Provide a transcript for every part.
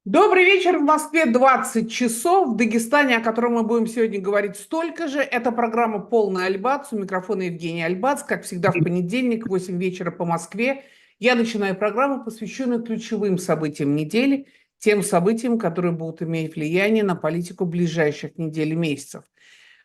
Добрый вечер. В Москве 20 часов. В Дагестане, о котором мы будем сегодня говорить, столько же. Это программа «Полный Альбац». У микрофона Евгений Альбац. Как всегда, в понедельник, в 8 вечера по Москве. Я начинаю программу, посвященную ключевым событиям недели, тем событиям, которые будут иметь влияние на политику ближайших недель и месяцев.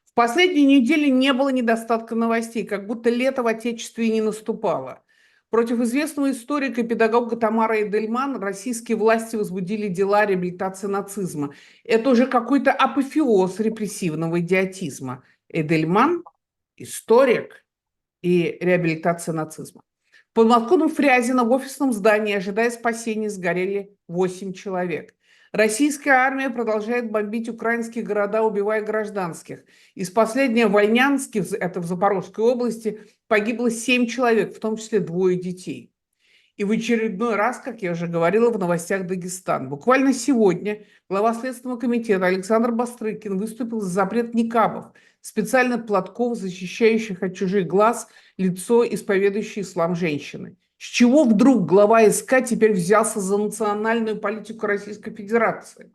В последние недели не было недостатка новостей, как будто лето в Отечестве и не наступало. Против известного историка и педагога Тамара Эдельман российские власти возбудили дела о реабилитации нацизма. Это уже какой-то апофеоз репрессивного идиотизма. Эдельман – историк и реабилитация нацизма. В подмосковном Фрязино в офисном здании, ожидая спасения, сгорели 8 человек. Российская армия продолжает бомбить украинские города, убивая гражданских. Из последнего в Вольнянске, это в Запорожской области, погибло 7 человек, в том числе 2 детей. И в очередной раз, как я уже говорила, в новостях Дагестан. Буквально сегодня глава Следственного комитета Александр Бастрыкин выступил за запрет никабов, специальных платков, защищающих от чужих глаз лицо исповедующей ислам женщины. С чего вдруг глава СК теперь взялся за национальную политику Российской Федерации?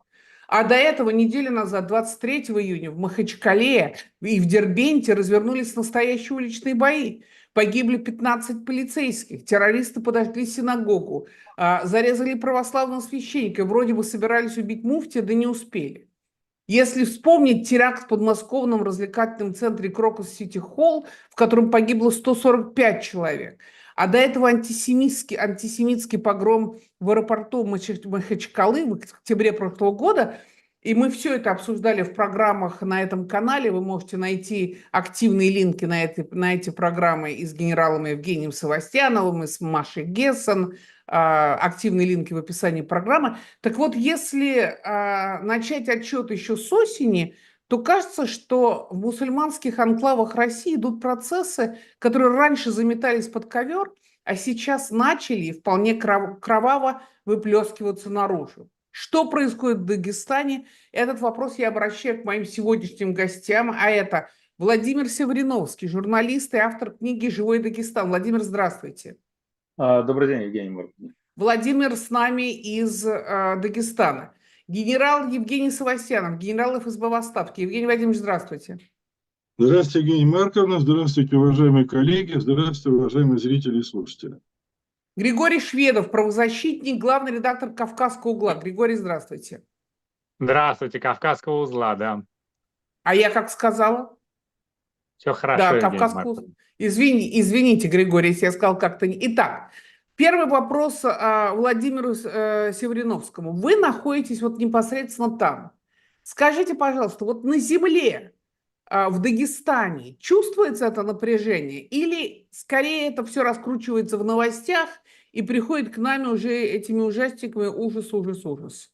А до этого неделю назад, 23 июня, в Махачкале и в Дербенте развернулись настоящие уличные бои. Погибли 15 полицейских, террористы подожгли синагогу, зарезали православного священника, вроде бы собирались убить муфтия, да не успели. Если вспомнить теракт в подмосковном развлекательном центре Крокус Сити Холл, в котором погибло 145 человек, а до этого антисемитский погром в аэропорту Махачкалы в октябре прошлого года, и мы все это обсуждали в программах на этом канале. Вы можете найти активные линки на эти программы и с генералом Евгением Севастьяновым, и с Машей Гессен, активные линки в описании программы. Так вот, если начать отчет еще с осени, то кажется, что в мусульманских анклавах России идут процессы, которые раньше заметались под ковер, а сейчас начали вполне кроваво выплескиваться наружу. Что происходит в Дагестане? Этот вопрос я обращаю к моим сегодняшним гостям, а это Владимир Севриновский, журналист и автор книги «Живой Дагестан». Владимир, здравствуйте. Добрый день, Евгений Маркович. Владимир с нами из Дагестана. Генерал Евгений Севастьянов, генерал ФСБ в отставке. Евгений Владимирович, здравствуйте. Здравствуйте, Евгения Марковна. Здравствуйте, уважаемые коллеги. Здравствуйте, уважаемые зрители и слушатели. Григорий Шведов, правозащитник, главный редактор «Кавказского угла». Григорий, здравствуйте. Здравствуйте, Кавказского узла, да. А я как сказала? Все хорошо, Да, Евгений Кавказского узла. Маркович. Извините, Григорий, если я сказал как-то не... Итак, первый вопрос Владимиру Севриновскому. Вы находитесь вот непосредственно там. Скажите, пожалуйста, вот на земле в Дагестане чувствуется это напряжение или скорее это все раскручивается в новостях и приходит к нам уже этими ужастиками ужас, ужас, ужас?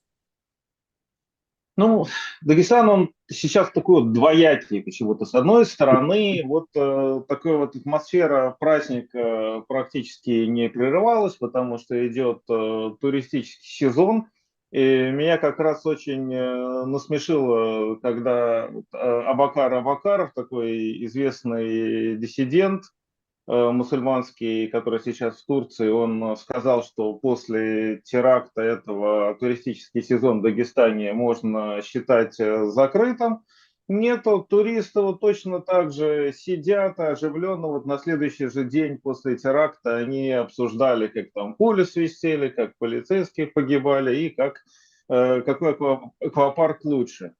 Ну, Дагестан, он сейчас такой вот двоякий почему-то. С одной стороны, вот такая вот атмосфера праздника практически не прерывалась, потому что идет туристический сезон. И меня как раз очень насмешило, когда Абакар Абакаров, такой известный диссидент, мусульманский, который сейчас в Турции, он сказал, что после теракта этого туристический сезон в Дагестане можно считать закрытым. Нету туристов, точно так же сидят оживленно. Вот на следующий же день после теракта они обсуждали, как там пули свистели, как полицейские погибали и какой аквапарк лучше.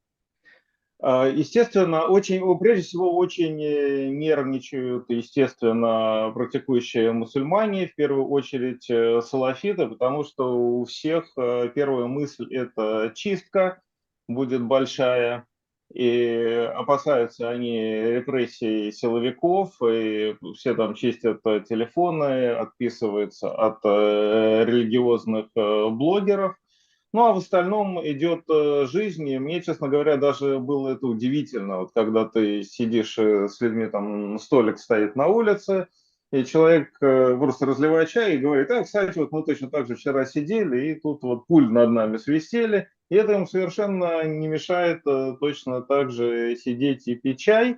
Естественно, прежде всего, очень нервничают, естественно, практикующие мусульмане, в первую очередь салафиты, потому что у всех первая мысль – это чистка будет большая, и опасаются они репрессий силовиков, и все там чистят телефоны, отписываются от религиозных блогеров. Ну, а в остальном идет жизнь, и мне, честно говоря, даже было это удивительно, вот когда ты сидишь с людьми, там столик стоит на улице, и человек просто разливает чай и говорит: кстати, вот мы точно так же вчера сидели, и тут вот пуль над нами свистели, и это им совершенно не мешает точно так же сидеть и пить чай.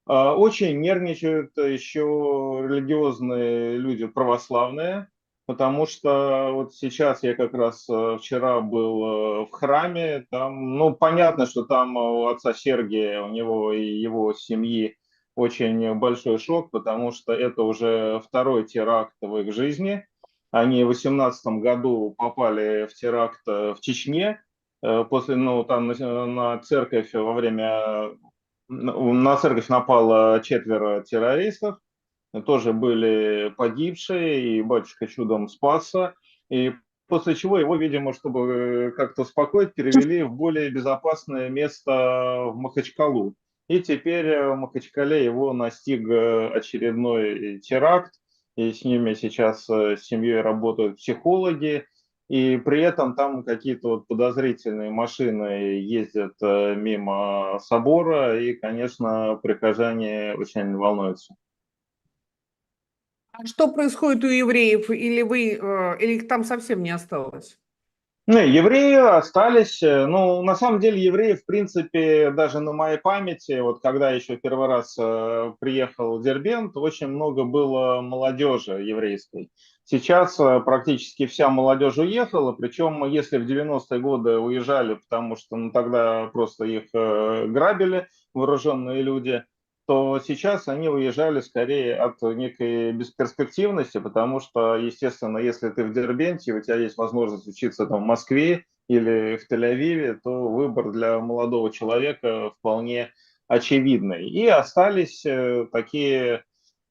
Очень нервничают еще религиозные люди, православные, потому что вот сейчас я как раз вчера был в храме, там, ну, понятно, что там у отца Сергия, у него и его семьи очень большой шок, потому что это уже второй теракт в их жизни. Они в 2018 году попали в теракт в Чечне, после, ну, там на церковь во время, на церковь напало 4 террористов, тоже были погибшие, и батюшка чудом спасся. И после чего его, видимо, чтобы как-то успокоить, перевели в более безопасное место в Махачкалу. И теперь в Махачкале его настиг очередной теракт, и с ними сейчас с семьей работают психологи, и при этом там какие-то вот подозрительные машины ездят мимо собора, и, конечно, прихожане очень волнуются. А что происходит у евреев? Или их там совсем не осталось? Не, евреи остались. Ну, на самом деле, евреи, в принципе, даже на моей памяти, вот когда еще первый раз приехал в Дербент, очень много было молодежи еврейской. Сейчас практически вся молодежь уехала, причем если в 90-е годы уезжали, потому что ну, тогда просто их грабили вооруженные люди, то сейчас они уезжали скорее от некой бесперспективности, потому что, естественно, если ты в Дербенте, у тебя есть возможность учиться там в Москве или в Тель-Авиве, то выбор для молодого человека вполне очевидный. И остались такие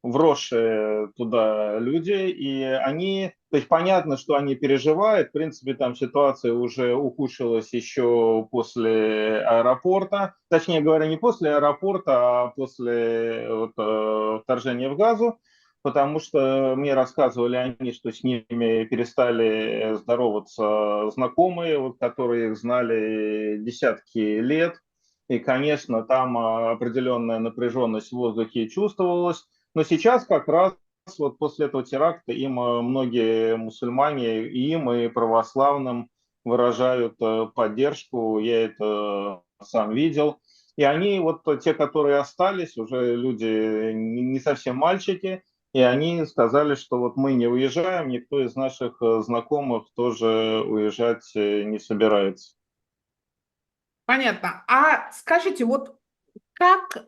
вросшие туда люди, и они, то есть понятно, что они переживают, в принципе, там ситуация уже ухудшилась еще после аэропорта, точнее говоря, не после аэропорта, а после вот, вторжения в Газу, потому что мне рассказывали они, что с ними перестали здороваться знакомые, вот, которые их знали десятки лет, и, конечно, там определенная напряженность в воздухе чувствовалась. Но сейчас как раз вот после этого теракта им многие мусульмане, и им, и православным выражают поддержку. Я это сам видел. И они, вот те, которые остались, уже люди не совсем мальчики, и они сказали, что вот мы не уезжаем, никто из наших знакомых тоже уезжать не собирается. Понятно. А скажите, вот как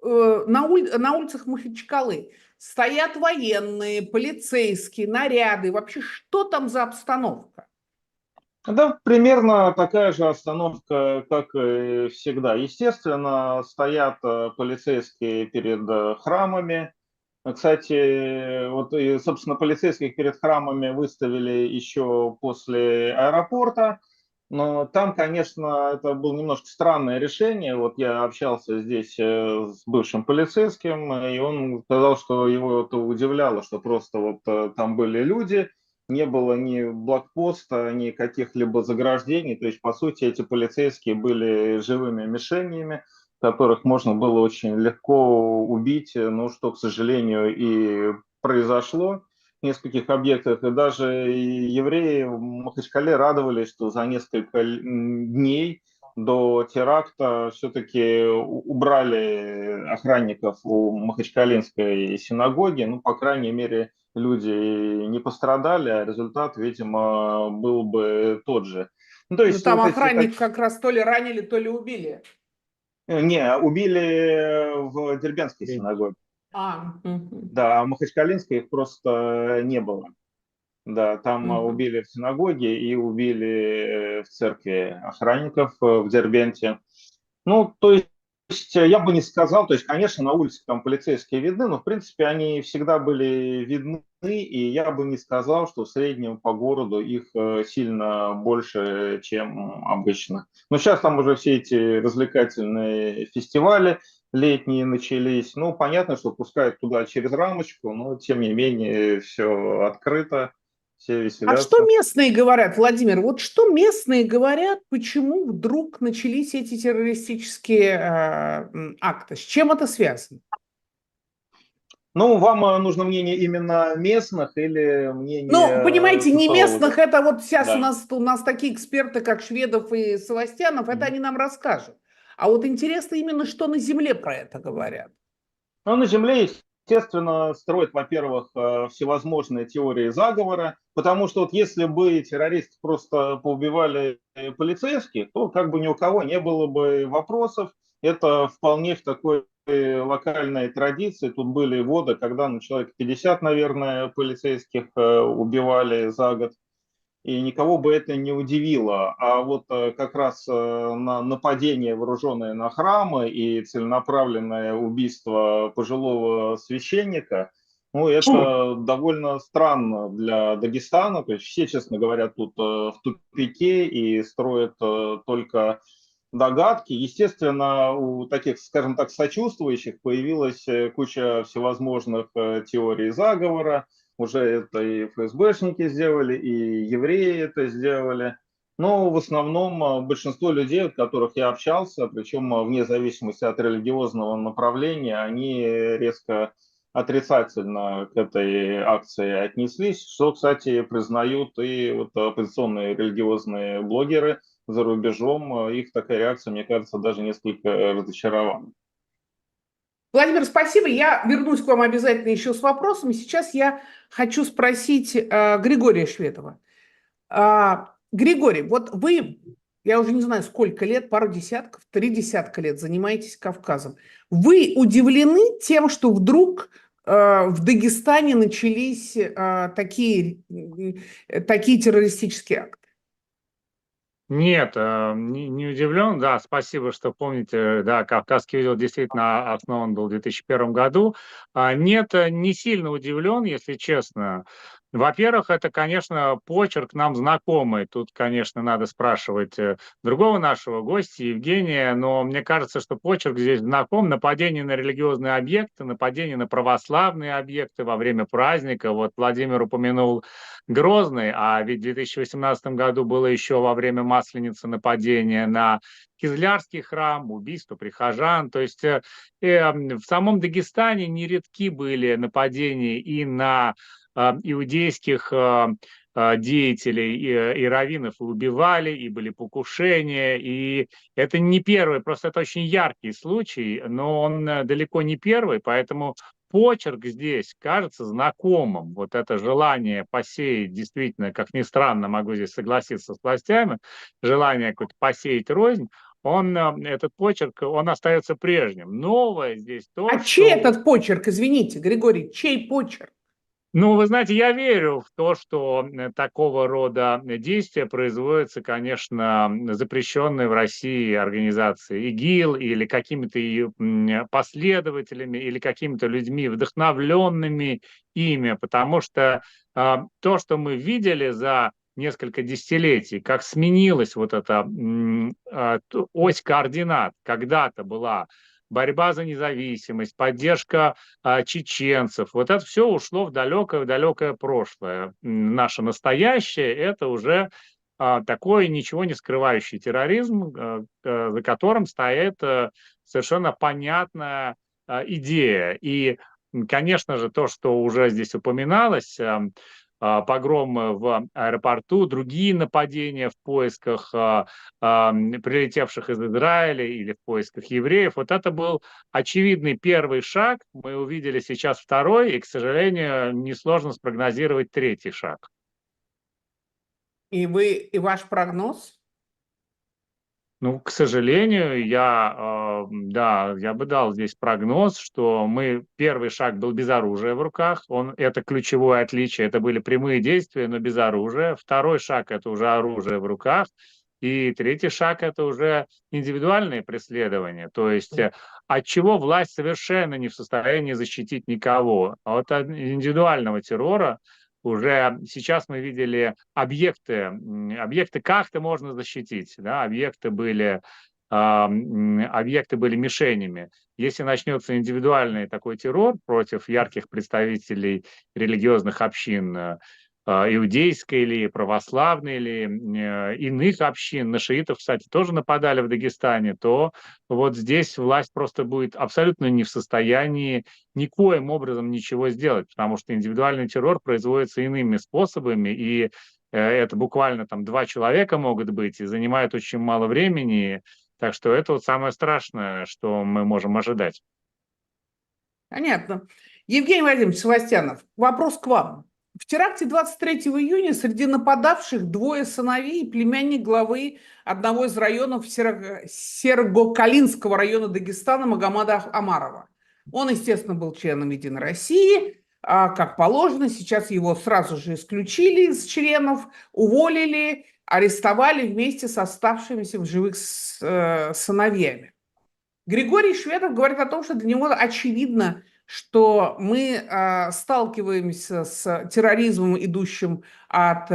на улицах Махачкалы стоят военные, полицейские, наряды? Вообще, что там за обстановка? Да, примерно такая же остановка, как и всегда. Естественно, стоят полицейские перед храмами. Кстати, вот и, собственно, полицейских перед храмами выставили еще после аэропорта, но там, конечно, это было немножко странное решение. Вот я общался здесь с бывшим полицейским, и он сказал, что его это удивляло, что просто вот там были люди, не было ни блокпоста, ни каких-либо заграждений. То есть, по сути, эти полицейские были живыми мишенями, которых можно было очень легко убить, но что, к сожалению, и произошло в нескольких объектах. И даже евреи в Махачкале радовались, что за несколько дней до теракта все-таки убрали охранников у Махачкалинской синагоги. Ну, по крайней мере, люди не пострадали, а результат, видимо, был бы тот же. Ну, то Ну, есть там вот эти охранник как раз то ли ранили, то ли убили. Не, убили в Дербентской синагоге. Мгм. Да, а в Махачкалинской их просто не было. Да, там Мгм. убили в синагоге и убили в церкви охранников в Дербенте. Ну, то есть я бы не сказал, то есть, конечно, на улице там полицейские видны, но, в принципе, они всегда были видны, и я бы не сказал, что в среднем по городу их сильно больше, чем обычно. Но сейчас там уже все эти развлекательные фестивали летние начались. Ну, понятно, что пускают туда через рамочку, но, тем не менее, все открыто, все А что веселятся. местные говорят, Владимир? Вот что местные говорят, почему вдруг начались эти террористические акты? С чем это связано? Ну, вам нужно мнение именно местных или Ну, мнение понимаете, не социологов? местных, это вот сейчас Да. у нас такие эксперты, как Шведов и Севастьянов, это Мгм. они нам расскажут. А вот интересно именно, что на земле про это говорят. Ну, на Земле, естественно, строят, во-первых, всевозможные теории заговора, потому что вот если бы террористы просто поубивали полицейских, то как бы ни у кого не было бы вопросов. Это вполне в такой локальной традиции. Тут были годы, когда человек 50, наверное, полицейских убивали за год, и никого бы это не удивило. А вот как раз на нападение, вооруженное на храмы и целенаправленное убийство пожилого священника, ну, это довольно странно для Дагестана. То есть все, честно говоря, тут в тупике и строят только догадки. Естественно, у таких, скажем так, сочувствующих появилась куча всевозможных теорий заговора. Уже это и ФСБшники сделали, и евреи это сделали. Но в основном большинство людей, от которых я общался, причем вне зависимости от религиозного направления, они резко отрицательно к этой акции отнеслись, что, кстати, признают и вот оппозиционные религиозные блогеры за рубежом. Их такая реакция, мне кажется, даже несколько разочаровала. Владимир, спасибо. Я вернусь к вам обязательно еще с вопросами. Сейчас я хочу спросить Григория Шведова. Григорий, вот вы, я уже не знаю сколько лет, пару десятков, 3 десятка лет занимаетесь Кавказом. Вы удивлены тем, что вдруг в Дагестане начались такие террористические акты? Нет, не удивлен, да, спасибо, что помните, да, «Кавказский узел» действительно основан был в 2001 году. Нет, не сильно удивлен, если честно. Во-первых, это, конечно, почерк нам знакомый. Тут, конечно, надо спрашивать другого нашего гостя, Евгения, но мне кажется, что почерк здесь знаком. Нападение на религиозные объекты, нападение на православные объекты во время праздника. Вот Владимир упомянул Грозный, а ведь в 2018 году было еще во время Масленицы нападение на Кизлярский храм, убийство прихожан. То есть в самом Дагестане нередки были нападения и на иудейских деятелей и раввинов и убивали, и были покушения, и это не первый, просто это очень яркий случай, но он далеко не первый, поэтому почерк здесь кажется знакомым. Вот это желание посеять, действительно, как ни странно, могу здесь согласиться с властями, желание какое-то посеять рознь, этот почерк, он остается прежним. Новое здесь то, А чей этот почерк, извините, Григорий, чей почерк? Ну, вы знаете, я верю в то, что такого рода действия производятся, конечно, запрещенной в России организацией ИГИЛ или какими-то ее последователями или какими-то людьми, вдохновленными ими, потому что то, что мы видели за несколько десятилетий, как сменилась вот эта ось координат, когда-то была борьба за независимость, поддержка чеченцев. Вот это все ушло в далекое прошлое. Наше настоящее – это уже такой ничего не скрывающий терроризм, за которым стоит совершенно понятная идея. И, конечно же, то, что уже здесь упоминалось, погром в аэропорту, другие нападения в поисках прилетевших из Израиля или в поисках евреев. Вот это был очевидный первый шаг. Мы увидели сейчас второй, и, к сожалению, несложно спрогнозировать третий шаг. И ваш прогноз? Ну, к сожалению, я бы дал здесь прогноз, что первый шаг был без оружия в руках, это ключевое отличие, это были прямые действия, но без оружия. Второй шаг – это уже оружие в руках. И третий шаг – это уже индивидуальные преследования, то есть от чего власть совершенно не в состоянии защитить никого. А от индивидуального террора уже сейчас мы видели объекты как-то можно защитить, да? Объекты были мишенями. Если начнется индивидуальный такой террор против ярких представителей религиозных общин, иудейской или православной, или иных общин, на шиитов, кстати, тоже нападали в Дагестане, то вот здесь власть просто будет абсолютно не в состоянии никоим образом ничего сделать, потому что индивидуальный террор производится иными способами, и это буквально там 2 человека могут быть, и занимает очень мало времени, так что это вот самое страшное, что мы можем ожидать. Понятно. Евгений Владимирович Севастьянов, вопрос к вам. В теракте 23 июня среди нападавших двое сыновей и племянник главы одного из районов Серго-Калинского района Дагестана Магомада Амарова. Он, естественно, был членом «Единой России», как положено. Сейчас его сразу же исключили из членов, уволили, арестовали вместе с оставшимися в живых сыновьями. Григорий Шведов говорит о том, что для него очевидно, что мы сталкиваемся с терроризмом, идущим от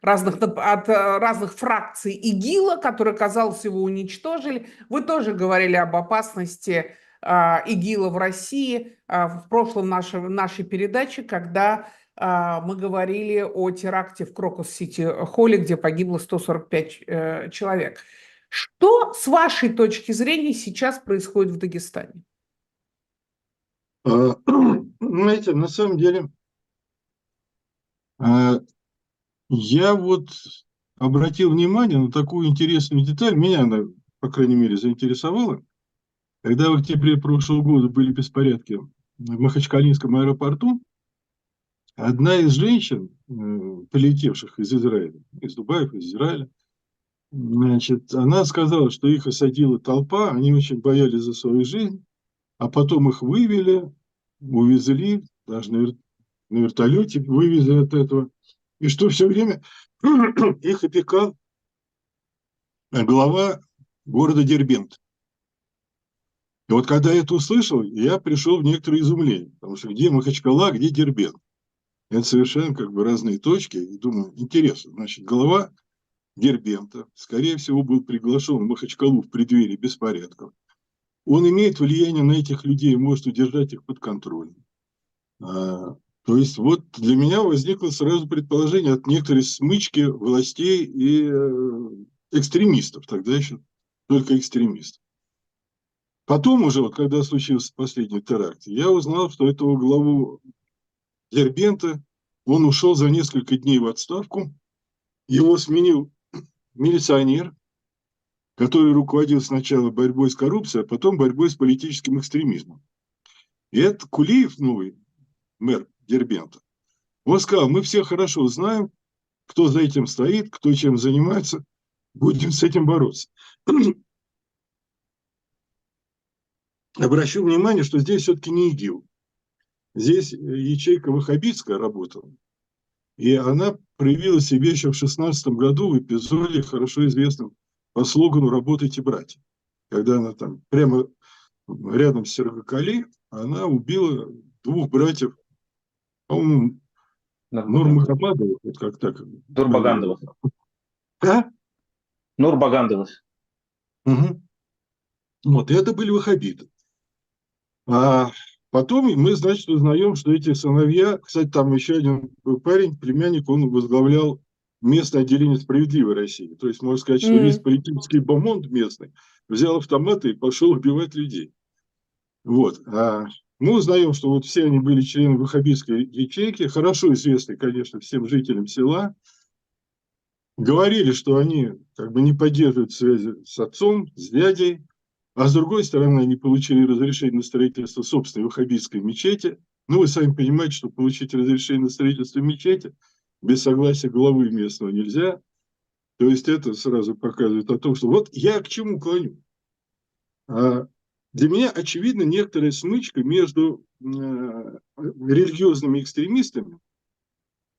разных фракций ИГИЛа, которые, казалось, его уничтожили. Вы тоже говорили об опасности ИГИЛа в России в прошлом нашей передаче, когда мы говорили о теракте в Крокус-Сити-Холле, где погибло 145 человек. Что, с вашей точки зрения, сейчас происходит в Дагестане? Знаете, на самом деле, я вот обратил внимание на такую интересную деталь, меня она, по крайней мере, заинтересовала. Когда в октябре прошлого года были беспорядки в Махачкалинском аэропорту, одна из женщин, прилетевших из Израиля, из Дубая, из Израиля, значит, она сказала, что их осадила толпа, они очень боялись за свою жизнь, а потом их вывели, увезли, даже на вертолете вывезли от этого, и что все время их опекал глава города Дербент. И вот когда я это услышал, я пришел в некоторое изумление, потому что где Махачкала, где Дербент? Это совершенно как бы разные точки, и думаю, интересно, значит, глава Дербента, скорее всего, был приглашен в Махачкалу в преддверии беспорядков. Он имеет влияние на этих людей, может удержать их под контролем. То есть вот для меня возникло сразу предположение от некоторой смычки властей и экстремистов, тогда еще только экстремистов. Потом уже, вот, когда случился последний теракт, я узнал, что этого главу Дербента, он ушел за несколько дней в отставку, его сменил милиционер, который руководил сначала борьбой с коррупцией, а потом борьбой с политическим экстремизмом. И это Кулиев, новый мэр Дербента, он сказал, мы все хорошо знаем, кто за этим стоит, кто чем занимается, будем с этим бороться. Обращу внимание, что здесь все-таки не ИГИЛ. Здесь ячейка ваххабитская работала. И она проявила себя еще в 2016 году в эпизоде, хорошо известном по слогану «Работайте, братья». Когда она там прямо рядом с Серго-Кали, она убила двух братьев, по-моему, Нурмухамадовых, вот как так. Нурбагандовых. А? Нурбагандовых. Угу. Вот, и это были ваххабиты. А потом мы, значит, узнаем, что эти сыновья, кстати, там еще один парень, племянник, он возглавлял местное отделение «Справедливой России». То есть, можно сказать, что весь политический бомонд местный взял автоматы и пошел убивать людей. Вот. А мы узнаем, что вот все они были членами ваххабитской ячейки, хорошо известны, конечно, всем жителям села. Говорили, что они как бы не поддерживают связи с отцом, с дядей. А с другой стороны, они получили разрешение на строительство собственной ваххабитской мечети. Ну, вы сами понимаете, что получить разрешение на строительство мечети без согласия главы местного нельзя. То есть это сразу показывает о том, что вот я к чему клоню. Для меня очевидна некоторая смычка между религиозными экстремистами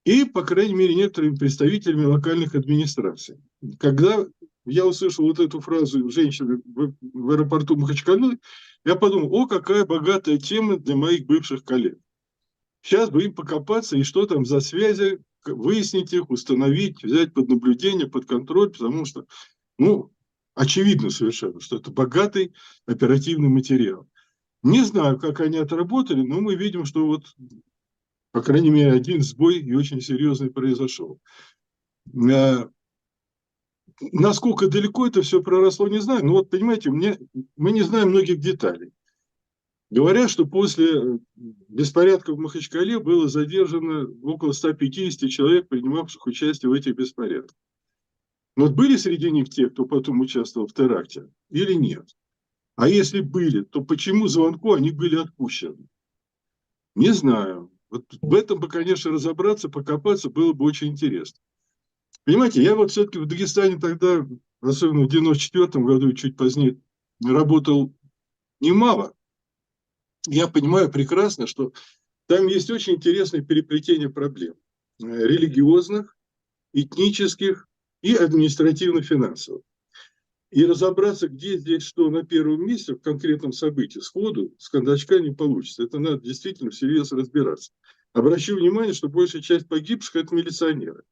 и, по крайней мере, некоторыми представителями локальных администраций. Когда я услышал вот эту фразу женщины в аэропорту Махачкалы, я подумал, о, какая богатая тема для моих бывших коллег. Сейчас бы им покопаться, и что там за связи, выяснить их, установить, взять под наблюдение, под контроль, потому что, ну, очевидно совершенно, что это богатый оперативный материал. Не знаю, как они отработали, но мы видим, что вот, по крайней мере, один сбой и очень серьезный произошел. Насколько далеко это все проросло, не знаю. Но вот, понимаете, мы не знаем многих деталей. Говорят, что после беспорядков в Махачкале было задержано около 150 человек, принимавших участие в этих беспорядках. Но вот были среди них те, кто потом участвовал в теракте, или нет? А если были, то почему звонку они были отпущены? Не знаю. Вот в этом бы, конечно, разобраться, покопаться было бы очень интересно. Понимаете, я вот все-таки в Дагестане тогда, особенно в 94 году и чуть позднее, работал немало. Я понимаю прекрасно, что там есть очень интересное переплетение проблем. Религиозных, этнических и административно-финансовых. И разобраться, где здесь что на первом месте в конкретном событии сходу с кондачка не получится. Это надо действительно всерьез разбираться. Обращу внимание, что большая часть погибших – это милиционеры.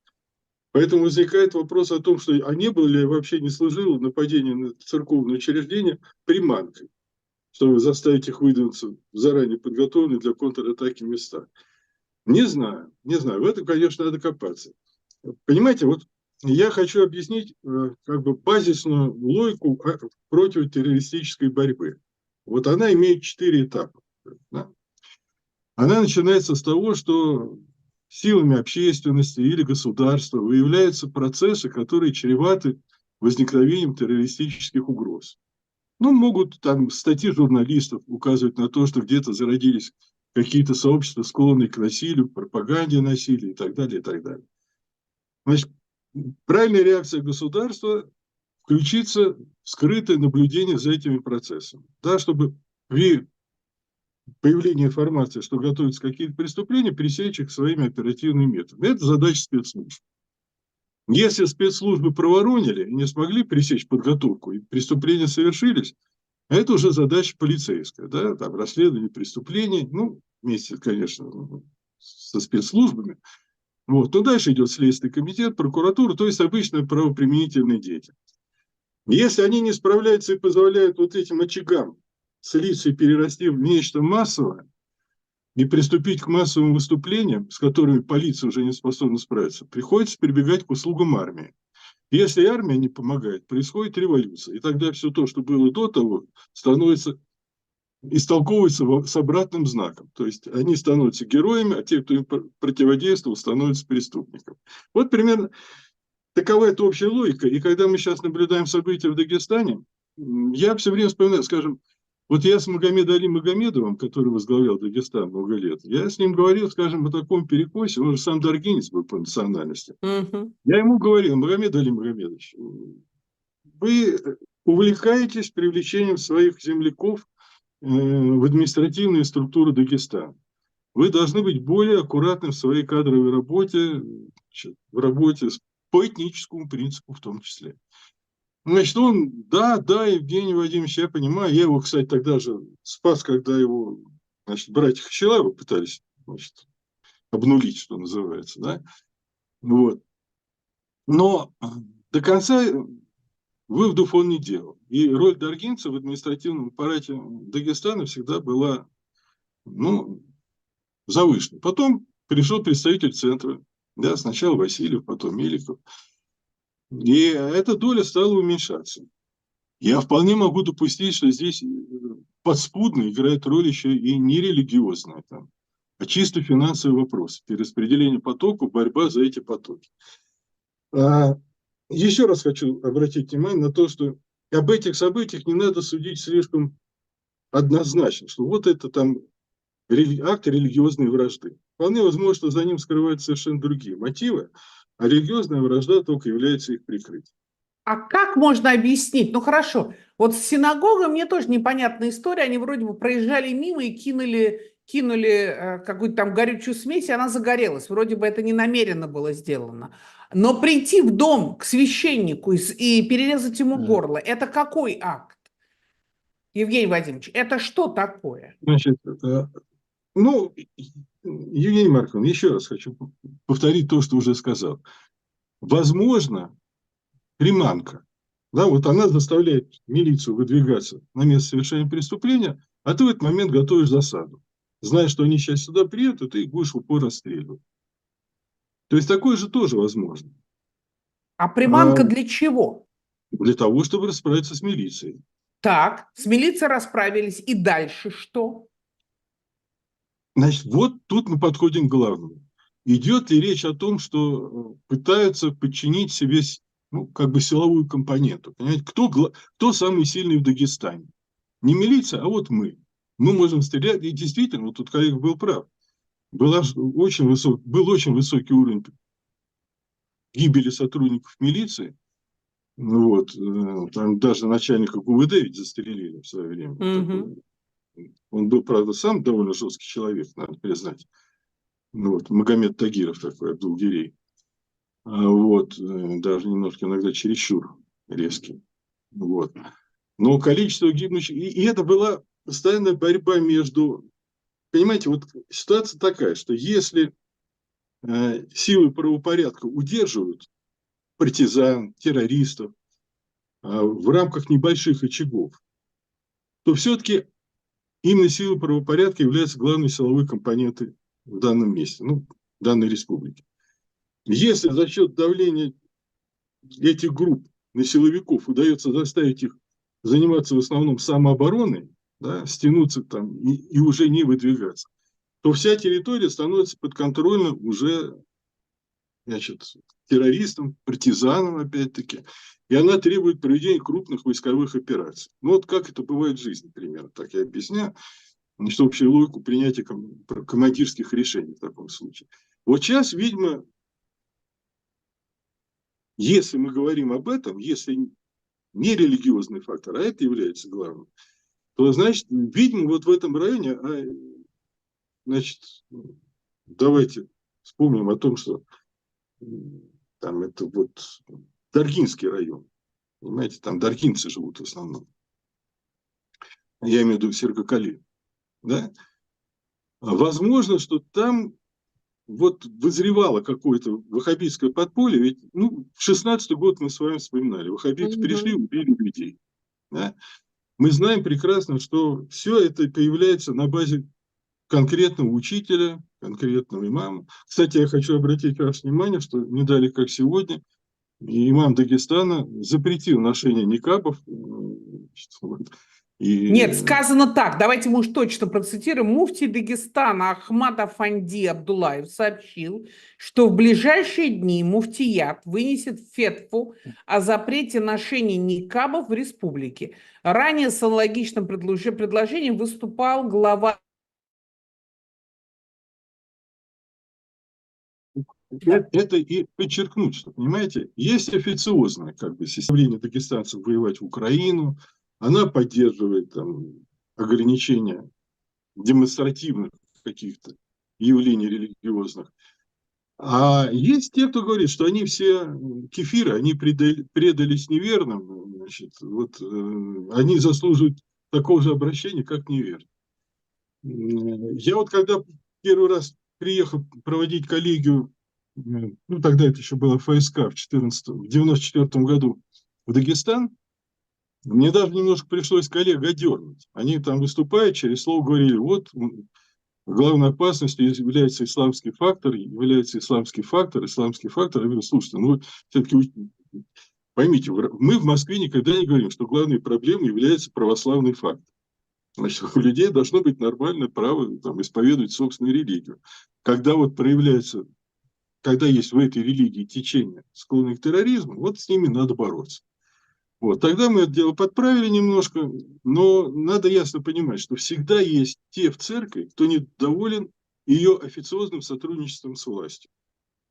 Поэтому возникает вопрос о том, что а не было ли вообще, не служило нападение на церковное учреждение приманкой, чтобы заставить их выдвинуться в заранее подготовленные для контратаки места. Не знаю, не знаю. В этом, конечно, надо копаться. Понимаете, вот я хочу объяснить как бы базисную логику противотеррористической борьбы. Вот она имеет 4 этапа. Да? Она начинается с того, что силами общественности или государства выявляются процессы, которые чреваты возникновением террористических угроз. Ну, могут там статьи журналистов указывать на то, что где-то зародились какие-то сообщества, склонные к насилию, пропаганде насилия и так далее, и так далее. Значит, правильная реакция государства – включиться в скрытое наблюдение за этими процессами. Да, чтобы при появлении информации, что готовятся какие-то преступления, пресечь их своими оперативными методами. Это задача спецслужб. Если спецслужбы проворонили и не смогли пресечь подготовку, и преступления совершились, это уже задача полицейская. Да, там расследование преступлений, ну, вместе, конечно, со спецслужбами. Вот. Но дальше идет Следственный комитет, прокуратура, то есть обычная правоприменительная деятельность. Если они не справляются и позволяют вот этим очагам слиться и перерасти в нечто массовое, и приступить к массовым выступлениям, с которыми полиция уже не способна справиться, приходится прибегать к услугам армии. Если армия не помогает, происходит революция. И тогда все то, что было до того, истолковывается с обратным знаком. То есть они становятся героями, а те, кто им противодействовал, становятся преступниками. Вот примерно такова эта общая логика. И когда мы сейчас наблюдаем события в Дагестане, я все время вспоминаю, скажем, вот я с Магомедом Али Магомедовым, который возглавлял Дагестан много лет, я с ним говорил, скажем, о таком перекосе, он же сам даргинец был по национальности. Я ему говорил: Магомед Али Магомедович, вы увлекаетесь привлечением своих земляков в административные структуры Дагестана. Вы должны быть более аккуратны в своей кадровой работе, в работе по этническому принципу в том числе. Значит, он, да, Евгений Вадимович, я понимаю. Я его, кстати, тогда же спас, когда его, значит, братья Хачилаевы пытались, значит, обнулить, что называется, да. Вот. Но до конца выводов он не делал. И роль даргинца в административном аппарате Дагестана всегда была, ну, завышенной. Потом пришел представитель центра, да, сначала Васильев, потом Меликов. И эта доля стала уменьшаться. Я вполне могу допустить, что здесь подспудно играет роль еще и не религиозная, а чисто финансовый вопрос. Перераспределение потоков, борьба за эти потоки. Еще раз хочу обратить внимание на то, что об этих событиях не надо судить слишком однозначно, что вот это там акт религиозной вражды. Вполне возможно, что за ним скрываются совершенно другие мотивы, а религиозная вражда только является их прикрытием. А как можно объяснить? Ну хорошо, вот с синагогой мне тоже непонятная история. Они вроде бы проезжали мимо и кинули какую-то там горючую смесь, и она загорелась. Вроде бы это не намеренно было сделано. Но прийти в дом к священнику и перерезать ему горло, это какой акт? Евгений Вадимович, это что такое? Значит, ну, Евгений Маркович, еще раз хочу повторить то, что уже сказал. Возможно, приманка. Да, вот она заставляет милицию выдвигаться на место совершения преступления, а ты в этот момент готовишь засаду. Зная, что они сейчас сюда приедут, ты их будешь в упор расстреливать. То есть такое же тоже возможно. А приманка для чего? Для того, чтобы расправиться с милицией. Так, с милицией расправились, и дальше что? Значит, вот тут мы подходим к главному. Идет ли речь о том, что пытаются подчинить себе, ну, как бы силовую компоненту? Понимаете, кто самый сильный в Дагестане? Не милиция, а вот мы. Мы можем стрелять, и действительно, вот тут коллега был прав. был очень высокий уровень гибели сотрудников милиции. Ну вот, там даже начальника ГУВД ведь застрелили в свое время. Мгм. Он был, правда, сам довольно жесткий человек, надо признать. Ну вот, Магомед Тагиров такой, Абдул-Гирей. Вот, даже немножко иногда чересчур резкий. Вот. Но количество гибнущих... И это была постоянная борьба между... Понимаете, вот ситуация такая, что если силы правопорядка удерживают партизан, террористов в рамках небольших очагов, то все-таки именно силы правопорядка являются главной силовой компонентой в данном месте, ну, в данной республике. Если за счет давления этих групп на силовиков удается заставить их заниматься в основном самообороной, да, стянуться там и уже не выдвигаться, то вся территория становится подконтрольна уже, значит, террористам, партизанам, опять-таки, и она требует проведения крупных войсковых операций. Ну вот как это бывает в жизни, примерно, так я объясняю, что общую логику принятия командирских решений в таком случае. Вот сейчас, видимо, если мы говорим об этом, если не религиозный фактор, а это является главным, то, значит, видимо, вот в этом районе, значит, давайте вспомним о том, что там это вот Даргинский район, понимаете, там даргинцы живут в основном. Я имею в виду Сергокали, да? Возможно, что там вот вызревало какое-то ваххабитское подполье, ведь, ну, в 16-й год мы с вами вспоминали, ваххабиты пришли, убили людей, да? Мы знаем прекрасно, что все это появляется на базе конкретного учителя, конкретного имама. Кстати, я хочу обратить ваше внимание, что не далее, как сегодня, имам Дагестана запретил ношение никабов. Нет, сказано так, давайте мы уж точно процитируем. Муфтий Дагестана Ахмад Афанди Абдуллаев сообщил, что в ближайшие дни муфтият вынесет фетву о запрете ношения никабов в республике. Ранее с аналогичным предложением выступал глава... Это и подчеркнуть, что, понимаете, есть официозное как бы стремление дагестанцев воевать в Украину, она поддерживает там ограничения демонстративных каких-то явлений религиозных. А есть те, кто говорит, что они все кефиры, они предались неверным, значит, вот, они заслуживают такого же обращения, как неверные. Я вот когда первый раз приехал проводить коллегию, ну тогда это еще было ФСК в 94 году в Дагестан, мне даже немножко пришлось коллег одернуть. Они там выступая, через слово говорили, вот главной опасностью является исламский фактор, Я говорю, слушайте, ну все-таки поймите, мы в Москве никогда не говорим, что главной проблемой является православный фактор. Значит, у людей должно быть нормальное право там, исповедовать собственную религию. Когда вот проявляется, когда есть в этой религии течение, склонное к терроризму, вот с ними надо бороться. Вот, тогда мы это дело подправили немножко, но надо ясно понимать, что всегда есть те в церкви, кто недоволен ее официозным сотрудничеством с властью.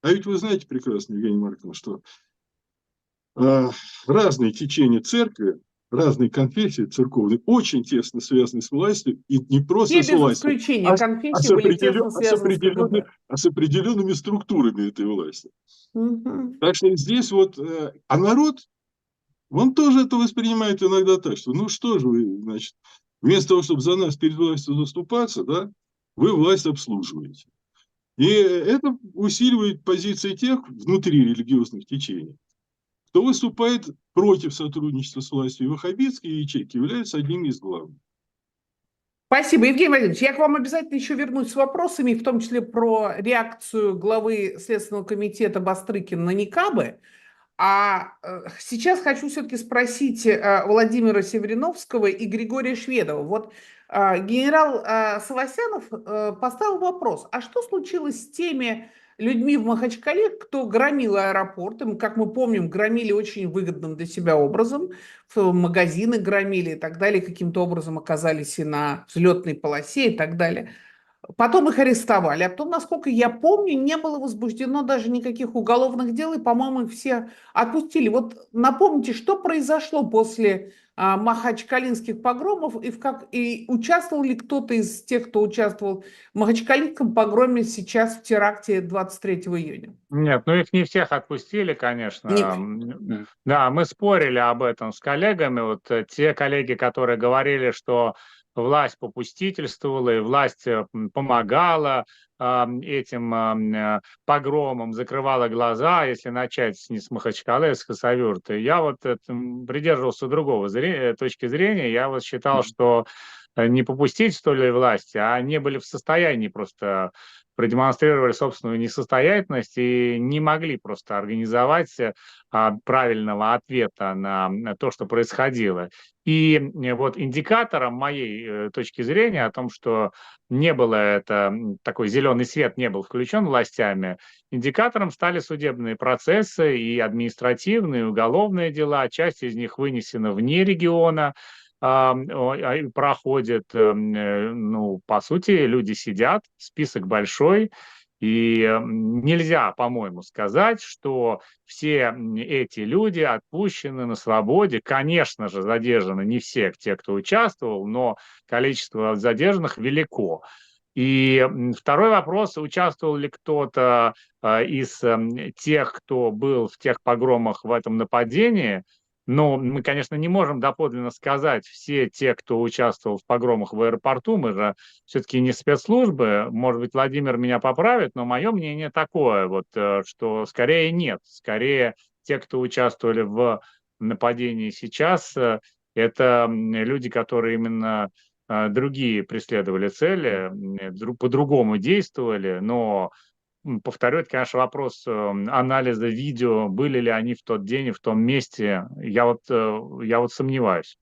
А ведь вы знаете прекрасно, Евгения Марковна, что разные течения церкви, разные конфессии церковные очень тесно связаны с властью, и не просто с властью, с определенными структурами этой власти. Так что здесь вот, а народ, он тоже это воспринимает иногда так, что ну что же вы, значит, вместо того, чтобы за нас перед властью заступаться, да, вы власть обслуживаете. И это усиливает позиции тех внутри религиозных течений, кто выступает против сотрудничества с властью. И ваххабитские ячейки являются одними из главных. Спасибо, Евгений Владимирович. Я к вам обязательно еще вернусь с вопросами, в том числе про реакцию главы Следственного комитета Бастрыкина на никабы. А сейчас хочу все-таки спросить Владимира Севериновского и Григория Шведова. Вот генерал Савасянов поставил вопрос, а что случилось с теми людьми в Махачкале, кто громил аэропорт, и, как мы помним, громили очень выгодным для себя образом, в магазины громили и так далее, каким-то образом оказались и на взлетной полосе и так далее. Потом их арестовали, а потом, насколько я помню, не было возбуждено даже никаких уголовных дел, и, по-моему, их все отпустили. Вот напомните, что произошло после махачкалинских погромов, и участвовал ли кто-то из тех, кто участвовал в махачкалинском погроме сейчас в теракте 23 июня? Нет, ну их не всех отпустили, конечно. Да, мы спорили об этом с коллегами. Вот те коллеги, которые говорили, что власть попустительствовала и власть помогала этим погромам, закрывала глаза, если начать не с Махачкалы, а с Хасавюрта. Я вот придерживался другого точки зрения. Я вот считал, что не попустительство ли власти, а не были в состоянии просто продемонстрировали собственную несостоятельность и не могли просто организовать правильного ответа на то, что происходило. И вот индикатором моей точки зрения о том, что не было такой зеленый свет не был включен властями, индикатором стали судебные процессы и административные, и уголовные дела. Часть из них вынесена вне региона, проходит, ну, по сути, люди сидят, список большой, и нельзя, по-моему, сказать, что все эти люди отпущены на свободе. Конечно же, задержаны не все те, кто участвовал, но количество задержанных велико. И второй вопрос, участвовал ли кто-то из тех, кто был в тех погромах в этом нападении. Но мы, конечно, не можем доподлинно сказать, все те, кто участвовал в погромах в аэропорту, мы же все-таки не спецслужбы, может быть, Владимир меня поправит, но мое мнение такое, вот, что скорее нет, скорее те, кто участвовали в нападении сейчас, это люди, которые именно другие преследовали цели, по-другому действовали, но повторю, это, конечно, вопрос анализа видео, были ли они в тот день и в том месте. Я вот сомневаюсь.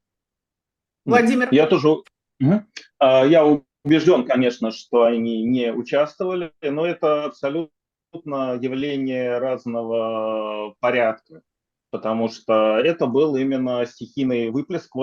Владимир. Я тоже я убежден, конечно, что они не участвовали, но это абсолютно явление разного порядка, потому что это был именно стихийный выплеск.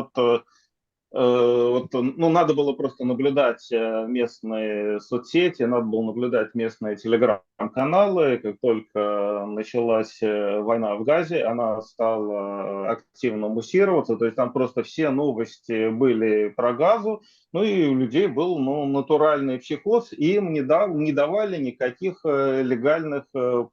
Ну, надо было просто наблюдать местные соцсети, надо было наблюдать местные телеграм-каналы. Как только началась война в Газе, она стала активно муссироваться, то есть там просто все новости были про Газу, ну и у людей был натуральный психоз, и им не давали никаких легальных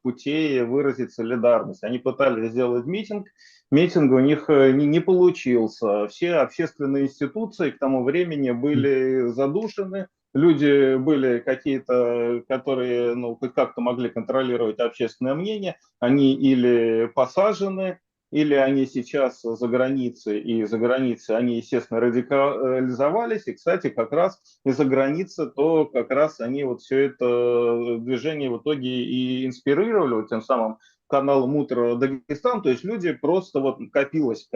путей выразить солидарность. Они пытались сделать митинг у них не получился. Все общественные институции к тому времени были задушены. Люди были какие-то, которые хоть как-то могли контролировать общественное мнение. Они или посажены, или они сейчас за границей, и за границей они, естественно, радикализовались. И, кстати, как раз из-за границы, то как раз они вот все это движение в итоге и инспирировали, вот тем самым каналом «Утро Дагестан», то есть люди просто вот копилось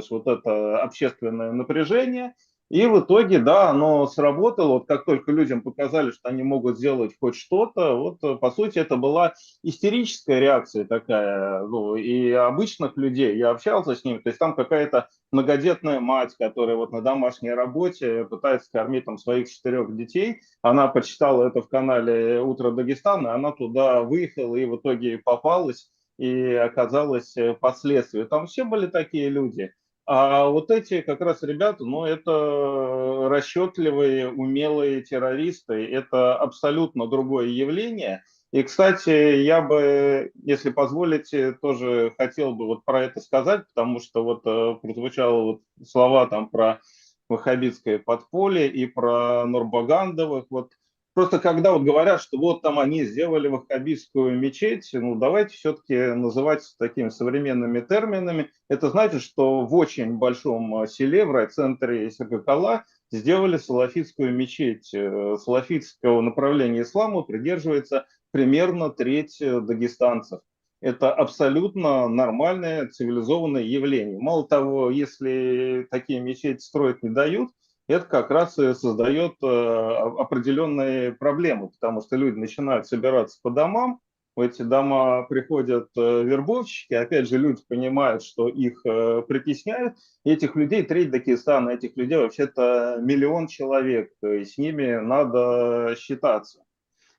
вот это общественное напряжение, и в итоге, да, оно сработало, вот как только людям показали, что они могут сделать хоть что-то, вот по сути это была истерическая реакция такая, ну, и обычных людей, я общался с ними, то есть там какая-то многодетная мать, которая вот на домашней работе пытается кормить там своих 4 детей, она почитала это в канале «Утро Дагестан», и она туда выехала и в итоге попалась, и оказалось последствия. Там все были такие люди. А вот эти как раз ребята, ну, это расчетливые, умелые террористы. Это абсолютно другое явление. И, кстати, я бы, если позволите, тоже хотел бы вот про это сказать, потому что вот прозвучало вот слова там про ваххабитское подполье и про Нурбагандовых. Вот просто когда вот говорят, что вот там они сделали ваххабитскую мечеть, ну давайте все-таки называть такими современными терминами. Это значит, что в очень большом селе, в райцентре Сергакала, сделали салафитскую мечеть. Салафитского направления ислама придерживается примерно треть дагестанцев. Это абсолютно нормальное цивилизованное явление. Мало того, если такие мечети строить не дают, это как раз и создает определенные проблемы, потому что люди начинают собираться по домам, В эти дома приходят вербовщики, опять же, люди понимают, что их притесняют. И этих людей, треть Дагестана, этих людей вообще-то 1 000 000 человек, и с ними надо считаться.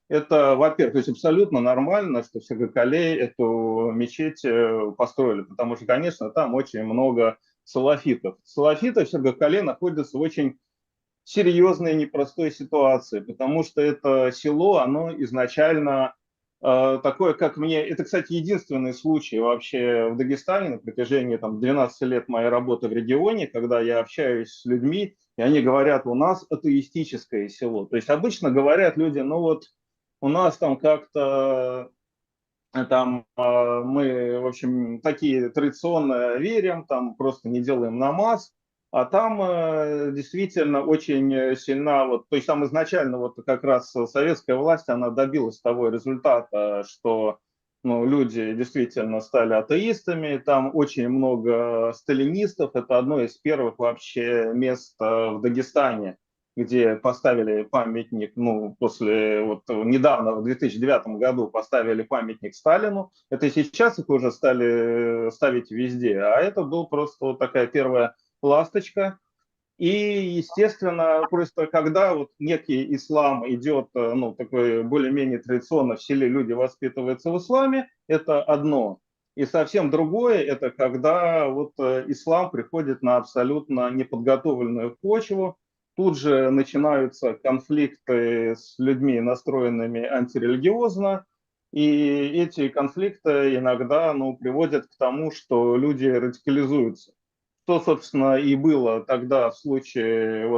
Это, во-первых, то есть абсолютно нормально, что в Сергокале эту мечеть построили, потому что, конечно, там очень много салафитов. Салафиты в Сергокале находятся в очень серьезной непростой ситуации, потому что это село, оно изначально такое, как мне... Это, кстати, единственный случай вообще в Дагестане на протяжении 12 лет моей работы в регионе, когда я общаюсь с людьми, и они говорят, у нас атеистическое село. То есть обычно говорят люди, ну вот у нас там как-то мы, в общем, такие традиционно верим, там просто не делаем намаз, а там действительно очень сильна, вот, то есть там изначально вот как раз советская власть, она добилась того результата, что люди действительно стали атеистами, там очень много сталинистов, это одно из первых вообще мест в Дагестане, где поставили памятник, после, недавно, в 2009 году поставили памятник Сталину. Это сейчас их уже стали ставить везде, а это был просто вот такая первая ласточка. И, естественно, просто когда вот некий ислам идет, такой более-менее традиционно в селе люди воспитываются в исламе, это одно. И совсем другое, это когда ислам приходит на абсолютно неподготовленную почву, тут же начинаются конфликты с людьми, настроенными антирелигиозно, и эти конфликты иногда приводят к тому, что люди радикализуются. Что, собственно, и было тогда в случае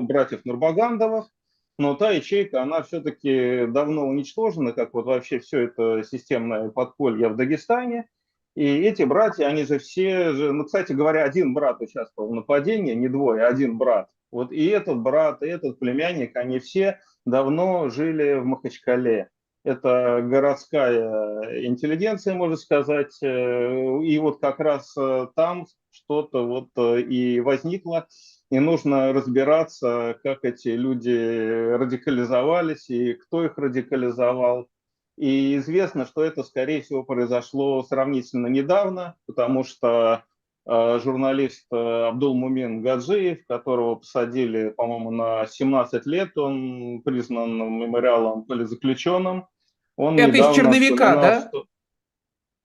братьев Нурбагандовых, но та ячейка, она все-таки давно уничтожена, как вообще все это системное подполье в Дагестане. И эти братья, они же все, кстати говоря, один брат участвовал в нападении, не двое, а один брат. Вот и этот брат, и этот племянник, они все давно жили в Махачкале. Это городская интеллигенция, можно сказать, и вот как раз там что-то и возникло, и нужно разбираться, как эти люди радикализовались и кто их радикализовал. И известно, что это, скорее всего, произошло сравнительно недавно, потому что журналист Абдулмумин Гаджиев, которого посадили, по-моему, на 17 лет, он признан мемориалом политзаключенным, он Это из недавно черновика, вспоминал, да? что...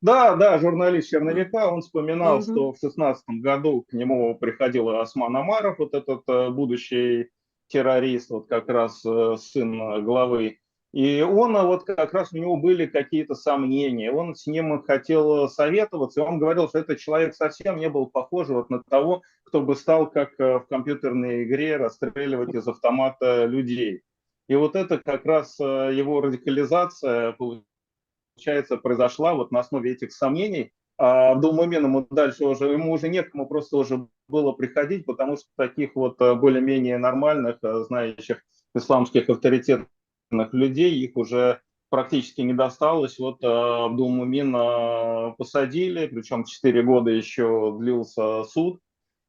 Да, журналист Черновика, он вспоминал, что Мгм. в 2016 году к нему приходил Осман Омаров, вот этот будущий террорист, вот как раз сын главы. И он, вот как раз у него были какие-то сомнения, он с ним хотел советоваться, и он говорил, что этот человек совсем не был похож на того, кто бы стал, как в компьютерной игре, расстреливать из автомата людей. И вот это как раз его радикализация, получается, произошла на основе этих сомнений. А Абдулмумин ему уже некому просто уже было приходить, потому что таких более-менее нормальных, знающих исламских авторитетных людей, их уже практически не досталось. Абдулмумина посадили, причем 4 года еще длился суд.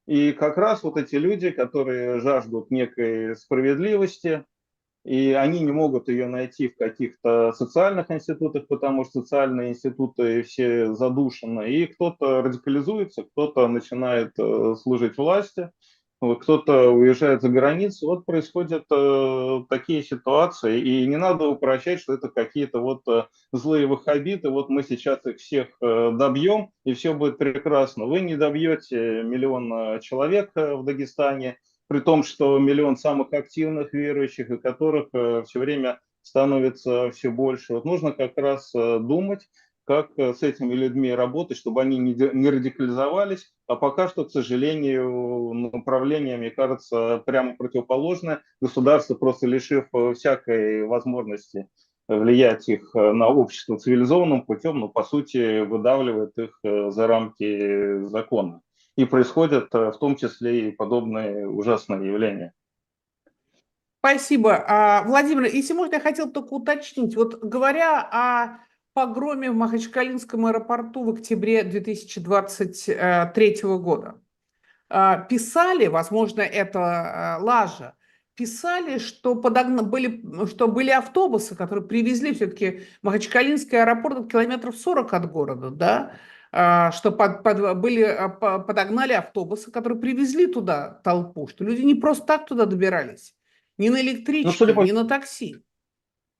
И как раз эти люди, которые жаждут некой справедливости, и они не могут ее найти в каких-то социальных институтах, потому что социальные институты все задушены, и кто-то радикализуется, кто-то начинает служить власти, кто-то уезжает за границу. Вот происходят такие ситуации, и не надо упрощать, что это какие-то злые ваххабиты, мы сейчас их всех добьем, и все будет прекрасно. Вы не добьете 1 000 000 человек в Дагестане, при том, что 1 000 000 самых активных верующих, и которых все время становится все больше. Нужно как раз думать, как с этими людьми работать, чтобы они не радикализовались. А пока что, к сожалению, направление, мне кажется, прямо противоположное. Государство, просто лишив всякой возможности влиять их на общество цивилизованным путем, по сути, выдавливает их за рамки закона. И происходят в том числе и подобные ужасные явления. Спасибо. Владимир, если можно, я хотел только уточнить. Вот говоря о погроме в Махачкалинском аэропорту в октябре 2023 года, писали, возможно, это лажа, писали, что, что были автобусы, которые привезли все-таки Махачкалинский аэропорт от километров 40 от города, да, что подогнали автобусы, которые привезли туда толпу, что люди не просто так туда добирались, ни на Ну, судя электричке, по ни на такси.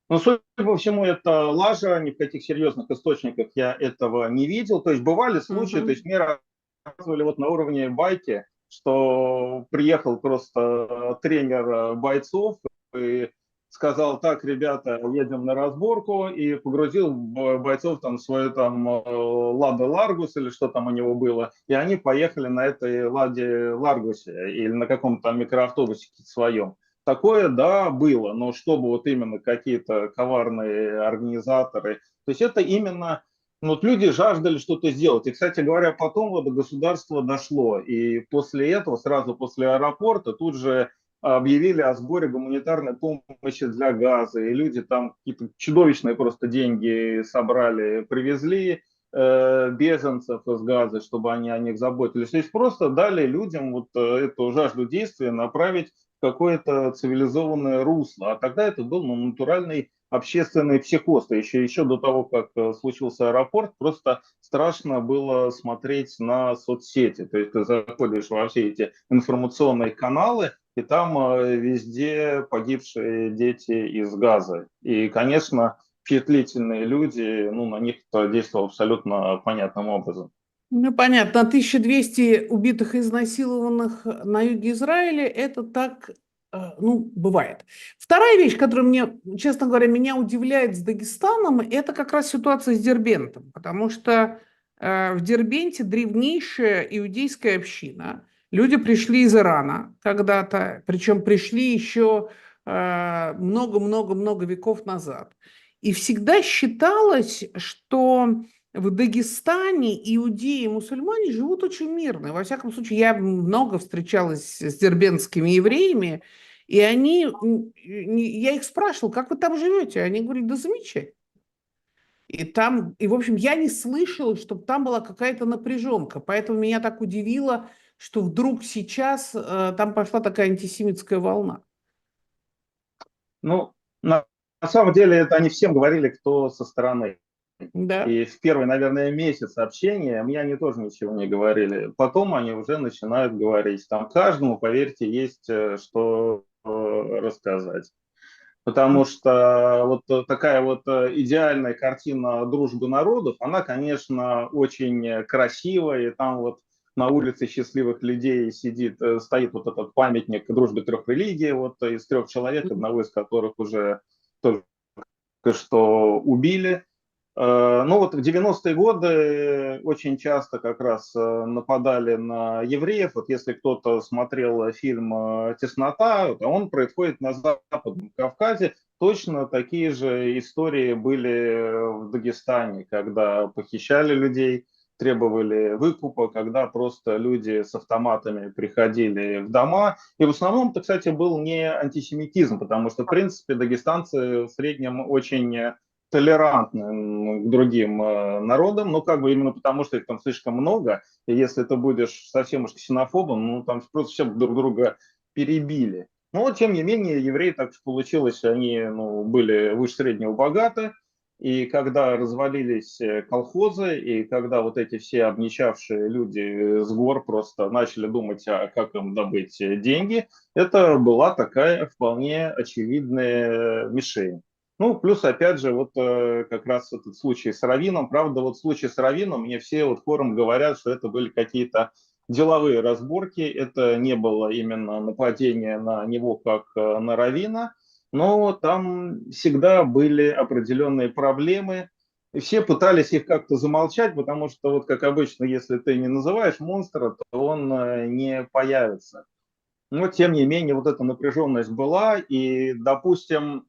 Ну, судя по всему, это лажа, ни в каких серьезных источниках я этого не видел. То есть бывали случаи, то есть Мгм. мне рассказывали вот на уровне байки, что приехал просто тренер бойцов и сказал: так, ребята, едем на разборку, и погрузил бойцов там в свою там Лада Ларгус или что там у него было, и они поехали на этой Ладе Ларгусе или на каком-то там микроавтобусе своем. Такое, да, было, но чтобы вот именно какие-то коварные организаторы, то есть это именно, ну, вот люди жаждали что-то сделать. И, кстати говоря, потом вот до государства дошло, и после этого, сразу после аэропорта, тут же объявили о сборе гуманитарной помощи для Газа, и люди там какие-то чудовищные просто деньги собрали, привезли беженцев из Газы, чтобы они о них заботились. То есть просто дали людям вот эту жажду действия направить какое-то цивилизованное русло. А тогда это был натуральный общественный психоз. И еще до того, как случился аэропорт, просто страшно было смотреть на соцсети. То есть ты заходишь во все эти информационные каналы, и там везде погибшие дети из Газа. И, конечно, впечатлительные люди, ну, на них это действовало абсолютно понятным образом. Ну, понятно, 1200 убитых и изнасилованных на юге Израиля, это так, ну, бывает. Вторая вещь, которая мне, честно говоря, меня удивляет с Дагестаном, это как раз ситуация с Дербентом, потому что в Дербенте древнейшая иудейская община. Люди пришли из Ирана когда-то, причем пришли еще много-много-много веков назад. И всегда считалось, что в Дагестане иудеи и мусульмане живут очень мирно. Во всяком случае, я много встречалась с дербентскими евреями, и я их спрашивала: как вы там живете? Они говорят: да замечательно. В общем, я не слышала, чтобы там была какая-то напряженка. Поэтому меня так удивило, что вдруг сейчас там пошла такая антисемитская волна. Ну, на самом деле это они всем говорили, кто со стороны. Да. И в первый, наверное, месяц общения мне они тоже ничего не говорили. Потом они уже начинают говорить. Там каждому, поверьте, есть что рассказать. Потому что вот такая вот идеальная картина дружбы народов, она, конечно, очень красивая. И там вот на улице счастливых людей стоит вот этот памятник дружбы трех религий, вот из трех человек, одного из которых уже только что убили. Ну вот в 90-е годы очень часто как раз нападали на евреев. Вот если кто-то смотрел фильм «Теснота», то он происходит на Западном Кавказе. Точно такие же истории были в Дагестане, когда похищали людей, требовали выкупа, когда просто люди с автоматами приходили в дома. И в основном это, кстати, был не антисемитизм, потому что, в принципе, дагестанцы в среднем очень толерантны к другим народам, ну, как бы именно потому, что их там слишком много, и если ты будешь совсем уж ксенофобом, ну, там просто все друг друга перебили. Но, тем не менее, евреи так получилось, они ну, были выше среднего богаты, и когда развалились колхозы, и когда вот эти все обнищавшие люди с гор просто начали думать, а как им добыть деньги, это была такая вполне очевидная мишень. Ну, плюс, опять же, вот как раз этот случай с Равином. Правда, вот случай с Равином, мне все вот хором говорят, что это были какие-то деловые разборки, это не было именно нападение на него как на Равина, но там всегда были определенные проблемы, и все пытались их как-то замолчать, потому что, вот как обычно, если ты не называешь монстра, то он не появится. Но, тем не менее, вот эта напряженность была, и, допустим,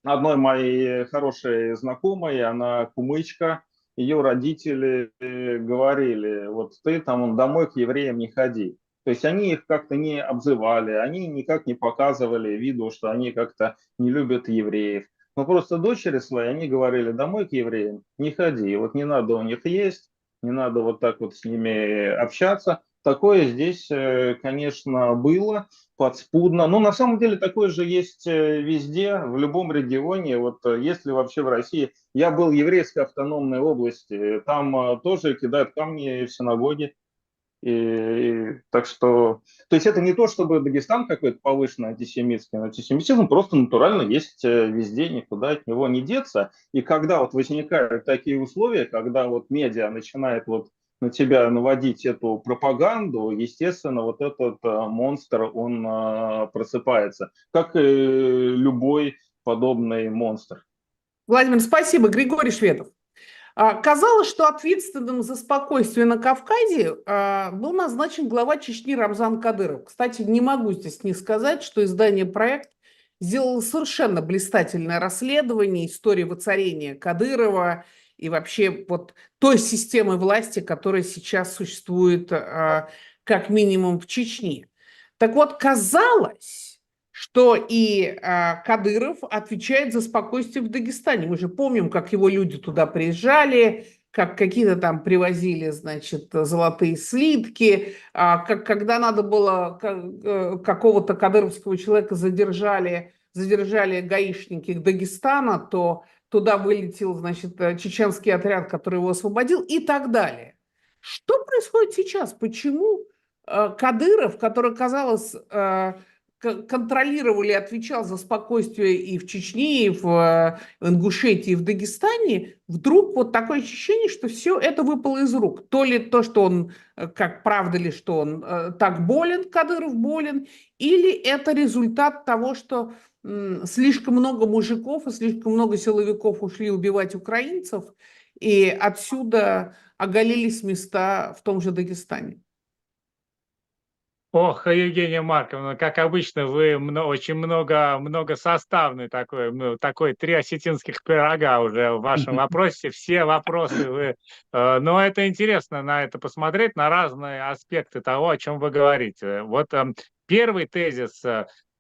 одной моей хорошей знакомой, она кумычка, ее родители говорили: вот ты там домой к евреям не ходи. То есть они их как-то не обзывали, они никак не показывали виду, что они как-то не любят евреев. Но просто дочери свои, они говорили: домой к евреям не ходи, вот не надо у них есть, не надо вот так вот с ними общаться. Такое здесь, конечно, было подспудно. Но на самом деле такое же есть везде, в любом регионе. Вот если вообще в России... Я был в еврейской автономной области, там тоже кидают камни в синагоги. Так что... То есть это не то, чтобы Дагестан какой-то повышенный антисемитский, но антисемитизм просто натурально есть везде, никуда от него не деться. И когда вот возникают такие условия, когда вот медиа начинает вот на тебя наводить эту пропаганду, естественно, вот этот монстр, он просыпается, как и любой подобный монстр. Владимир, спасибо. Григорий Шведов. Казалось, что ответственным за спокойствие на Кавказе был назначен глава Чечни Рамзан Кадыров. Кстати, не могу здесь не сказать, что издание «Проект» сделало совершенно блистательное расследование истории воцарения Кадырова и вообще вот той системы власти, которая сейчас существует как минимум в Чечне. Так вот, казалось, что и Кадыров отвечает за спокойствие в Дагестане. Мы же помним, как его люди туда приезжали, как какие-то там привозили, значит, золотые слитки, как, когда надо было какого-то кадыровского человека задержали гаишники Дагестана, то туда вылетел, значит, чеченский отряд, который его освободил и так далее. Что происходит сейчас? Почему Кадыров, который, казалось, контролировал и отвечал за спокойствие и в Чечне, и в Ингушетии, и в Дагестане, вдруг вот такое ощущение, что все это выпало из рук. То ли то, что он, как правда ли, что он так болен, Кадыров болен, или это результат того, что слишком много мужиков и слишком много силовиков ушли убивать украинцев, и отсюда оголились места в том же Дагестане. Ох, Евгения Марковна, как обычно, вы очень многосоставный такой, такой 3 осетинских пирога уже в вашем вопросе. Все вопросы вы... Но это интересно на это посмотреть, на разные аспекты того, о чем вы говорите. Вот первый тезис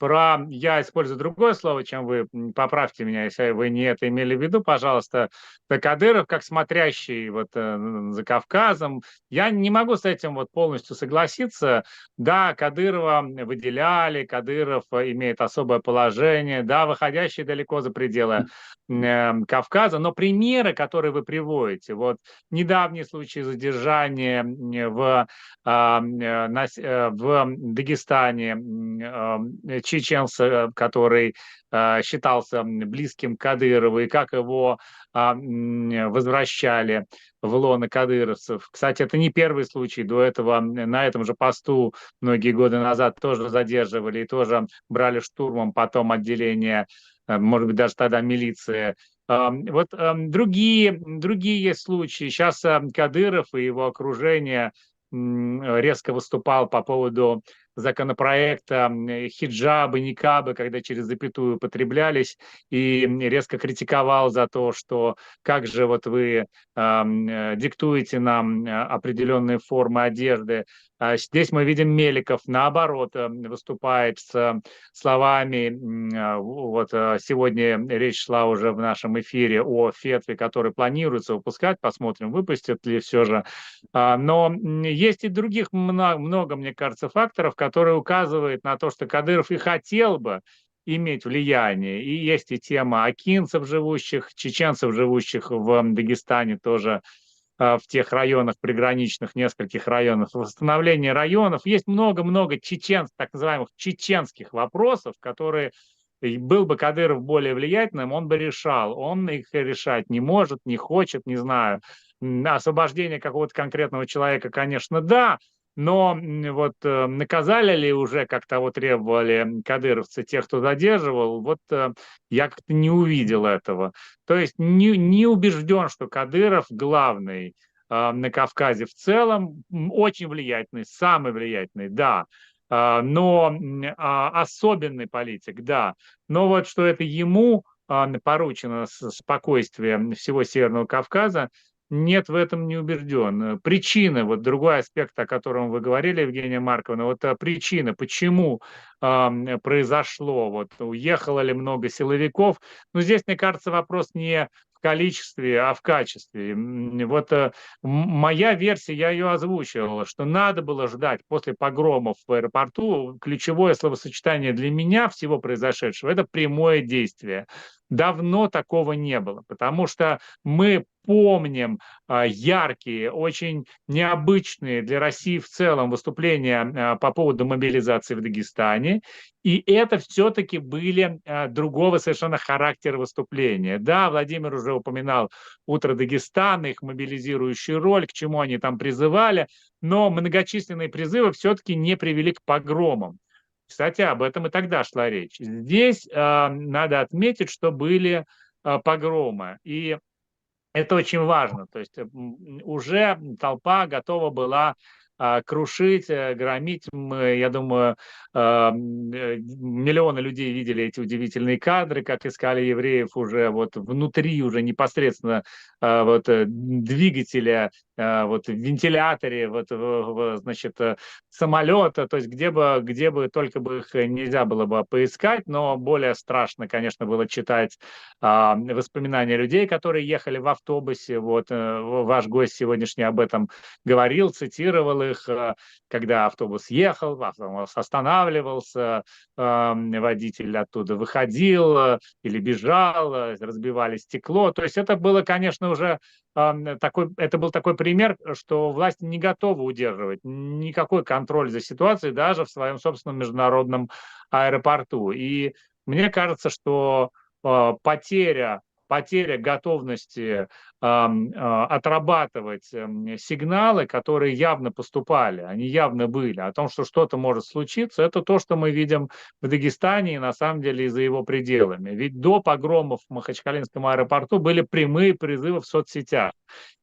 я использую другое слово, чем вы, поправьте меня, если вы не это имели в виду, пожалуйста. Кадыров, как смотрящий вот за Кавказом, я не могу с этим вот полностью согласиться. Да, Кадырова выделяли, Кадыров имеет особое положение, да, выходящий далеко за пределы Кавказа, но примеры, которые вы приводите, вот недавний случай задержания в Дагестане чеченца, который считался близким к Кадырову, и как его возвращали в лоно кадыровцев. Кстати, это не первый случай. До этого на этом же посту многие годы назад тоже задерживали и тоже брали штурмом потом отделение, может быть, даже тогда милиция. Вот другие есть случаи. Сейчас Кадыров и его окружение резко выступал по поводу законопроекта хиджабы, никабы, когда через запятую употреблялись, и резко критиковал за то, что как же вот вы диктуете нам определенные формы одежды. Здесь мы видим Меликов, наоборот, выступает с словами, вот сегодня речь шла уже в нашем эфире о фетве, который планируется выпускать, посмотрим, выпустят ли все же. Но есть и других много, мне кажется, факторов, которые указывают на то, что Кадыров и хотел бы иметь влияние. И есть и тема акинцев живущих, чеченцев, живущих в Дагестане тоже, в тех районах приграничных, нескольких районах, восстановление районов. Есть много-много так называемых чеченских вопросов, которые был бы Кадыров более влиятельным, он бы решал. Он их решать не может, не хочет, не знаю. Освобождение какого-то конкретного человека, конечно, да, но вот наказали ли уже, как того требовали кадыровцы, тех, кто задерживал, вот я как-то не увидел этого. То есть не убежден, что Кадыров главный на Кавказе в целом, очень влиятельный, самый влиятельный, да, но особенный политик, да. Но вот что это ему поручено спокойствие всего Северного Кавказа, нет, в этом не убежден. Причины, вот другой аспект, о котором вы говорили, Евгения Марковна, вот причина, почему произошло, вот уехало ли много силовиков, но здесь, мне кажется, вопрос не в количестве, а в качестве. Вот моя версия, я ее озвучивал, что надо было ждать после погромов в аэропорту. Ключевое словосочетание для меня всего произошедшего – это прямое действие. Давно такого не было, потому что мы помним яркие, очень необычные для России в целом выступления по поводу мобилизации в Дагестане, и это все-таки были другого совершенно характера выступления. Да, Владимир уже упоминал «Утро Дагестана», их мобилизирующую роль, к чему они там призывали, но многочисленные призывы все-таки не привели к погромам. Кстати, об этом и тогда шла речь. Здесь надо отметить, что были погромы, и это очень важно. То есть уже толпа готова была крушить, громить. Мы, я думаю, миллионы людей видели эти удивительные кадры, как искали евреев уже вот внутри, уже непосредственно вот двигателя, вот в вентиляторе, вот, значит, самолета, то есть где бы только бы их нельзя было бы поискать, но более страшно, конечно, было читать воспоминания людей, которые ехали в автобусе. Вот ваш гость сегодняшний об этом говорил, цитировал их, когда автобус ехал, автобус останавливался, водитель оттуда выходил или бежал, разбивали стекло. То есть это было, конечно, уже это был такой пример, что власти не готовы удерживать никакой контроль за ситуацией даже в своем собственном международном аэропорту. И мне кажется, что потеря готовности отрабатывать сигналы, которые явно поступали, они явно были, о том, что что-то может случиться, это то, что мы видим в Дагестане и на самом деле и за его пределами. Ведь до погромов в Махачкалинском аэропорту были прямые призывы в соцсетях.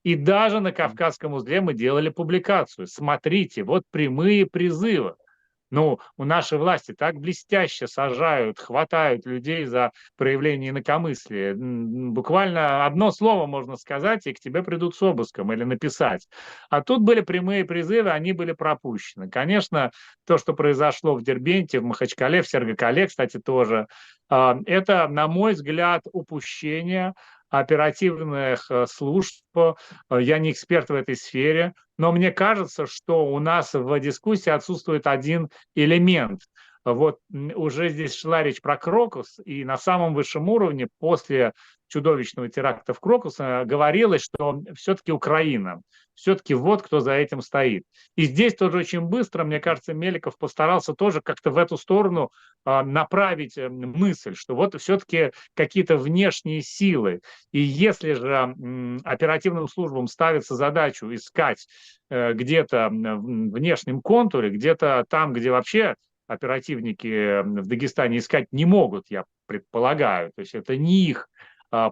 И даже на Кавказском узле мы делали публикацию. Смотрите, вот прямые призывы. Ну, у нашей власти так блестяще сажают, хватают людей за проявление инакомыслия. Буквально одно слово можно сказать, и к тебе придут с обыском или написать. А тут были прямые призывы, они были пропущены. Конечно, то, что произошло в Дербенте, в Махачкале, в Сергокале, кстати, тоже, это, на мой взгляд, упущение оперативных служб. Я не эксперт в этой сфере, но мне кажется, что у нас в дискуссии отсутствует один элемент. Вот уже здесь шла речь про Крокус, и на самом высшем уровне после чудовищного теракта в Крокусе говорилось, что все-таки Украина, все-таки вот кто за этим стоит. И здесь тоже очень быстро, мне кажется, Меликов постарался тоже как-то в эту сторону направить мысль, что вот все-таки какие-то внешние силы. И если же оперативным службам ставится задачу искать где-то в внешнем контуре, где-то там, где вообще оперативники в Дагестане искать не могут, я предполагаю, то есть это не их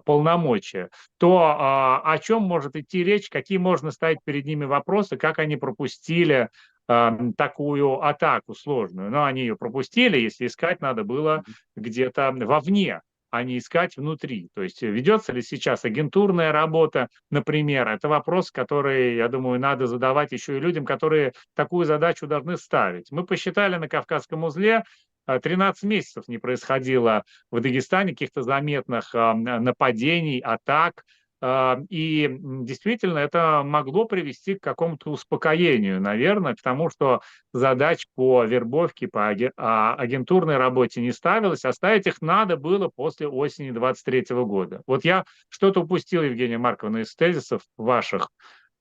полномочия, то о чем может идти речь, какие можно ставить перед ними вопросы, как они пропустили такую атаку сложную. Но они ее пропустили, если искать надо было где-то вовне, а не искать внутри. То есть ведется ли сейчас агентурная работа, например, это вопрос, который, я думаю, надо задавать еще и людям, которые такую задачу должны ставить. Мы посчитали на Кавказском узле, 13 месяцев не происходило в Дагестане каких-то заметных нападений, атак, и действительно это могло привести к какому-то успокоению, наверное, к тому, что задач по вербовке, по агентурной работе не ставилось, а ставить их надо было после осени 2023 года. Вот я что-то упустил, Евгения Марковна, из тезисов ваших.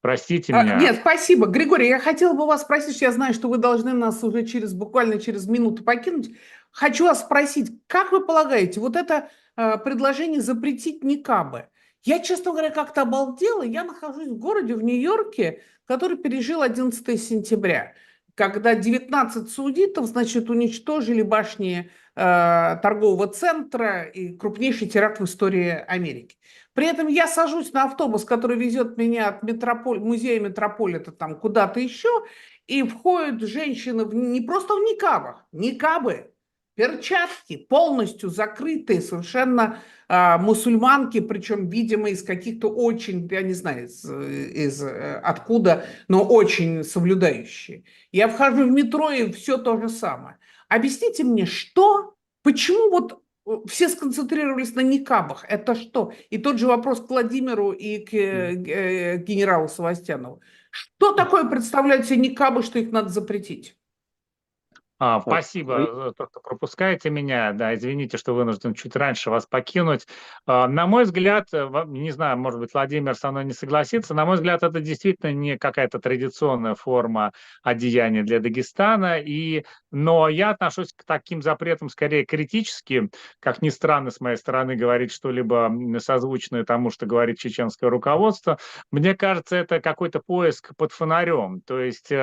Простите меня. Нет, спасибо. Григорий, я хотела бы вас спросить, я знаю, что вы должны нас уже буквально через минуту покинуть. Хочу вас спросить, как вы полагаете, вот это предложение запретить никабы? Я, честно говоря, как-то обалдела. Я нахожусь в городе, в Нью-Йорке, который пережил 11 сентября, когда 19 саудитов, значит, уничтожили башни торгового центра и крупнейший теракт в истории Америки. При этом я сажусь на автобус, который везет меня от музея Метрополита там куда-то еще, и входят женщины не просто в никабах, никабы, перчатки, полностью закрытые, совершенно мусульманки, причем, видимо, из каких-то очень, я не знаю, откуда, но очень соблюдающие. Я вхожу в метро, и все то же самое. Объясните мне, почему вот все сконцентрировались на никабах. Это что? И тот же вопрос к Владимиру и к генералу Севастьянову. Что такое представляют себе никабы, что их надо запретить? Спасибо, то, что пропускаете меня. Да, извините, что вынужден чуть раньше вас покинуть. На мой взгляд, не знаю, может быть, Владимир со мной не согласится, на мой взгляд, это действительно не какая-то традиционная форма одеяния для Дагестана, но я отношусь к таким запретам скорее критически, как ни странно с моей стороны говорить что-либо созвучное тому, что говорит чеченское руководство. Мне кажется, это какой-то поиск под фонарем. То есть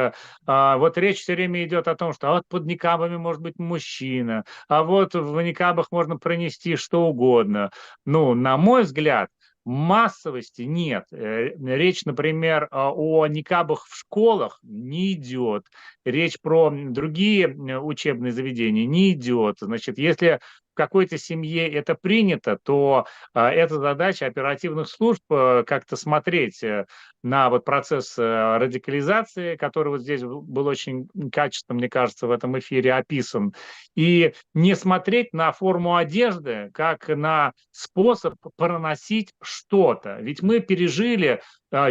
вот речь все время идет о том, что вот под никабами может быть мужчина, а вот в никабах можно пронести что угодно. Ну, на мой взгляд, массовости нет. Речь, например, о никабах в школах не идет. Речь про другие учебные заведения не идет. Значит, если в какой-то семье это принято, то это задача оперативных служб как-то смотреть на вот процесс радикализации, который вот здесь был очень качественно, мне кажется, в этом эфире описан, и не смотреть на форму одежды как на способ проносить что-то. Ведь мы пережили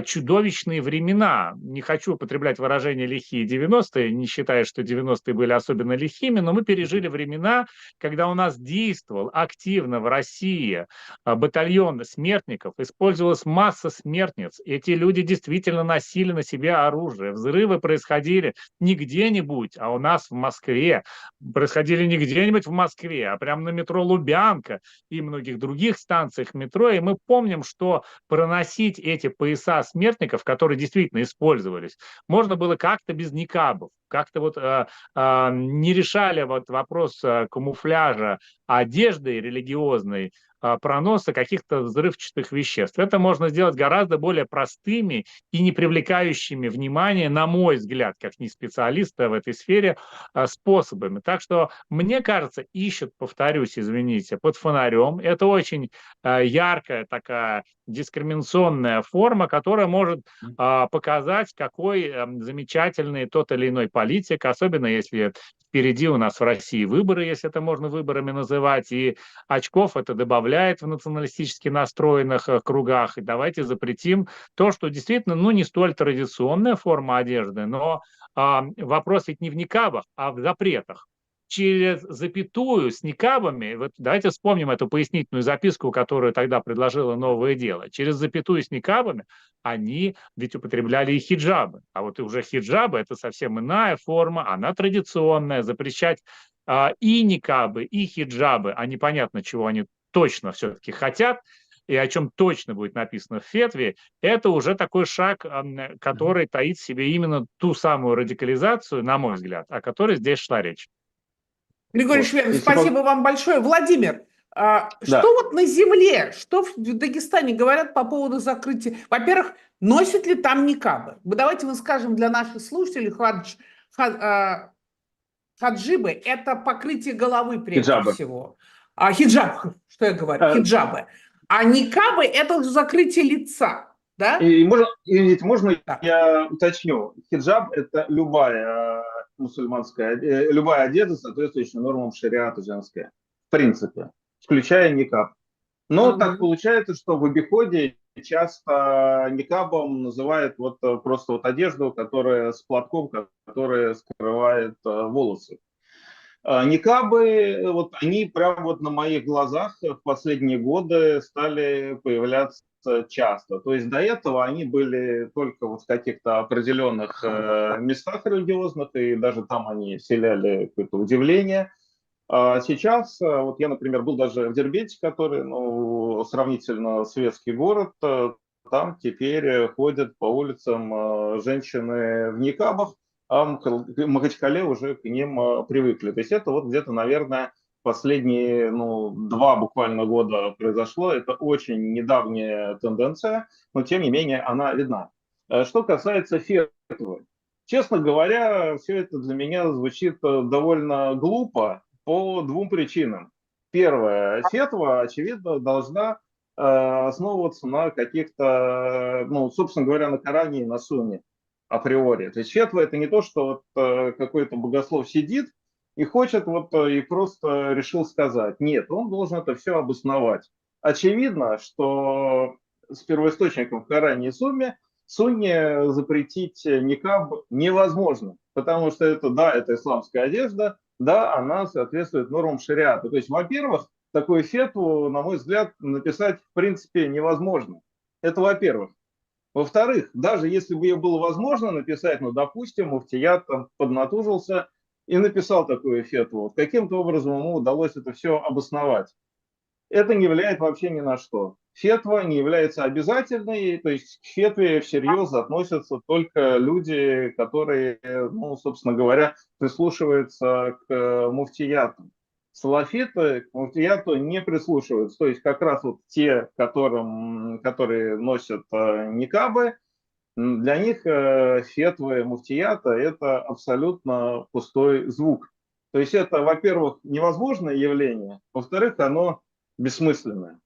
чудовищные времена. Не хочу употреблять выражение «лихие 90-е», не считая, что 90-е были особенно лихими, но мы пережили времена, когда у нас действовал активно в России батальон смертников, использовалась масса смертниц. Эти люди действительно носили на себе оружие. Взрывы происходили не где-нибудь, а у нас в Москве. Происходили не где-нибудь в Москве, а прямо на метро Лубянка и многих других станциях метро. И мы помним, что проносить эти пояса смертников, которые действительно использовались, можно было как-то без никабов, как-то вот не решали вот вопрос камуфляжа одежды религиозной, проноса каких-то взрывчатых веществ. Это можно сделать гораздо более простыми и не привлекающими внимания, на мой взгляд, как не специалиста в этой сфере, способами. Так что, мне кажется, ищут, повторюсь, извините, под фонарем. Это очень яркая такая дискриминационная форма, которая может показать, какой замечательный тот или иной политик, особенно если впереди у нас в России выборы, если это можно выборами называть, и очков это добавляет в националистически настроенных кругах. И давайте запретим то, что действительно, ну, не столь традиционная форма одежды, но вопрос ведь не в никабах, а в запретах. Через запятую с никабами, вот давайте вспомним эту пояснительную записку, которую тогда предложило «Новое дело». Через запятую с никабами они ведь употребляли и хиджабы. А вот уже хиджабы – это совсем иная форма, она традиционная. Запрещать и никабы, и хиджабы, а непонятно, чего они точно все-таки хотят, и о чем точно будет написано в фетве, это уже такой шаг, который таит в себе именно ту самую радикализацию, на мой взгляд, о которой здесь шла речь. Григорий Шверин, спасибо вам большое. Владимир, что вот на земле, что в Дагестане говорят по поводу закрытия? Во-первых, носят ли там никабы? Давайте мы скажем для наших слушателей, хаджибы – это покрытие головы прежде всего. Хиджаб, что я говорю, хиджабы. А никабы – это уже закрытие лица. Да? Можно я уточню? Хиджаб – это любая мусульманская, любая одежда, соответствующая нормам шариата женская, в принципе, включая никаб. Но так получается, что в обиходе часто никабом называют вот просто вот одежду, которая с платком, которая скрывает волосы. Никабы, вот они прямо вот на моих глазах в последние годы стали появляться часто. То есть до этого они были только вот в каких-то определенных местах религиозных, и даже там они вселяли какое-то удивление. А сейчас, вот я, например, был даже в Дербенте, который, ну, сравнительно светский город, там теперь ходят по улицам женщины в никабах, а в Махачкале уже к ним привыкли. То есть это вот где-то, наверное, последние 2 буквально года произошло. Это очень недавняя тенденция, но тем не менее она видна. Что касается фетвы. Честно говоря, все это для меня звучит довольно глупо по 2 причинам. Первое. Фетва, очевидно, должна основываться на каких-то, собственно говоря, на Коране и на Сунне априори. То есть фетва – это не то, что вот какой-то богослов сидит и хочет вот и просто решил сказать. Нет, он должен это все обосновать. Очевидно, что с первоисточником в Коране и Сунне запретить никаб невозможно, потому что это, да, это исламская одежда, да, она соответствует нормам шариата. То есть, во-первых, такую фетву, на мой взгляд, написать в принципе невозможно. Это во-первых. Во-вторых, даже если бы ее было возможно написать, ну, допустим, муфтият там поднатужился и написал такую фетву, вот каким-то образом ему удалось это все обосновать. Это не влияет вообще ни на что. Фетва не является обязательной, то есть к фетве всерьез относятся только люди, которые, ну, собственно говоря, прислушиваются к муфтияту. Салафиты к муфтияту не прислушиваются, то есть как раз вот те, которые носят никабы, для них фетвы муфтията – это абсолютно пустой звук. То есть это, во-первых, невозможное явление, во-вторых, оно бессмысленное.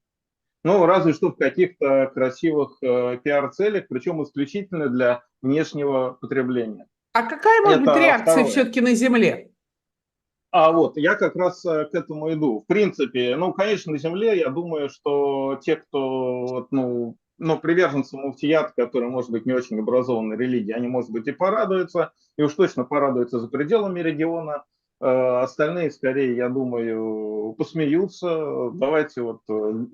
Ну, разве что в каких-то красивых пиар-целях, причем исключительно для внешнего потребления. А какая может быть Это реакция второе. все-таки на Земле? А вот, я как раз к этому иду. В принципе, ну, конечно, на Земле, я думаю, что те, кто, ну, приверженцы муфтият, которые, может быть, не очень образованной религии, они, может быть, и порадуются, и уж точно порадуются за пределами региона. Остальные, скорее, я думаю, посмеются. Давайте вот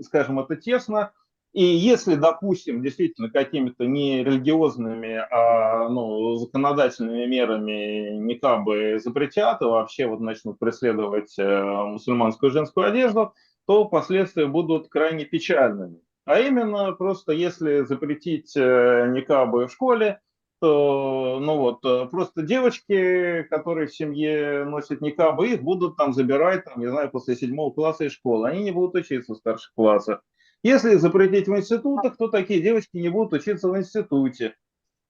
скажем это честно. И если, допустим, действительно какими-то не религиозными, а ну, законодательными мерами никабы запретят и вообще вот начнут преследовать мусульманскую женскую одежду, то последствия будут крайне печальными. А именно, просто если запретить никабы в школе, то ну вот, просто девочки, которые в семье носят никабы, их будут там забирать, там, не знаю, после 7 класса из школы. Они не будут учиться в старших классах. Если запретить в институтах, то такие девочки не будут учиться в институте.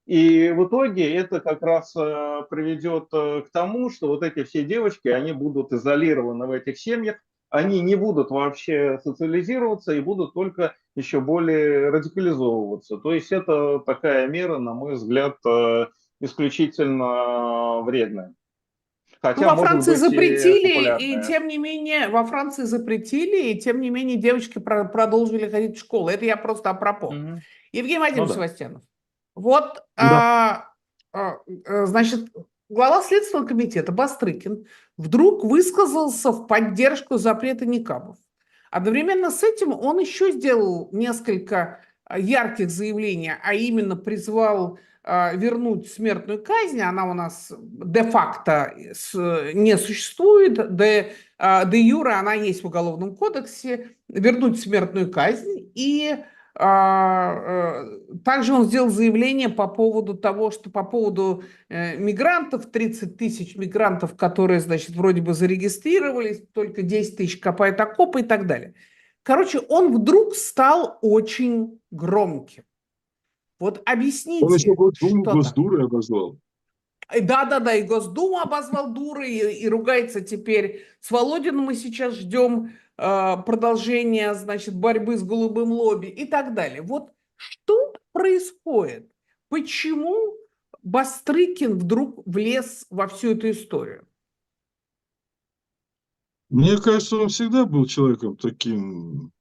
И в итоге это как раз приведет к тому, что вот эти все девочки, они будут изолированы в этих семьях, они не будут вообще социализироваться и будут только еще более радикализовываться. То есть это такая мера, на мой взгляд, исключительно вредная. Ну, Хотя, во может Франции быть, и запретили, и популярная. тем не менее, во Франции запретили, и тем не менее девочки продолжили ходить в школу. Это я просто апропо. Мгм. Евгений Ну Вадимович да. Севастьянов, вот, Да. значит, глава Следственного комитета Бастрыкин вдруг высказался в поддержку запрета никабов. Одновременно с этим он еще сделал несколько ярких заявлений, а именно призвал вернуть смертную казнь. Она у нас де-факто не существует, де-юре она есть в Уголовном кодексе. Вернуть смертную казнь. И также он сделал заявление по поводу того, что по поводу мигрантов, 30 тысяч мигрантов, которые, значит, вроде бы зарегистрировались, только 10 тысяч копают окопы и так далее. Короче, он вдруг стал очень громким. Вот Он объясните, еще Госдуму что там. Госдурой обозвал. Да, и Госдуму обозвал дурой, и ругается теперь с Володиным. Мы сейчас ждем продолжения, значит, борьбы с голубым лобби и так далее. Вот что происходит? Почему Бастрыкин вдруг влез во всю эту историю? Мне кажется, он всегда был человеком таким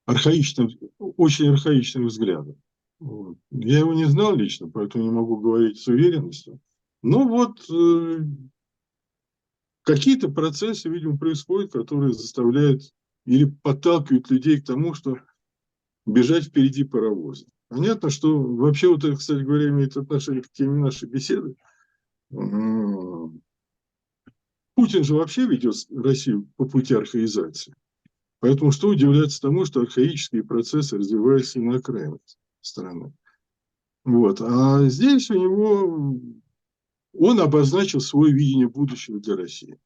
архаичным, очень архаичным взглядом. Вот. Я его не знал лично, поэтому не могу говорить с уверенностью. Но вот какие-то процессы, видимо, происходят, которые заставляют или подталкивают людей к тому, что бежать впереди паровоза. Понятно, что вообще вот это, кстати говоря, имеет отношение к теме нашей беседы. Путин же вообще ведет Россию по пути архаизации. Поэтому что удивляться тому, что архаические процессы развиваются и на окраинах страны. Вот. А здесь у него он обозначил свое видение будущего для России.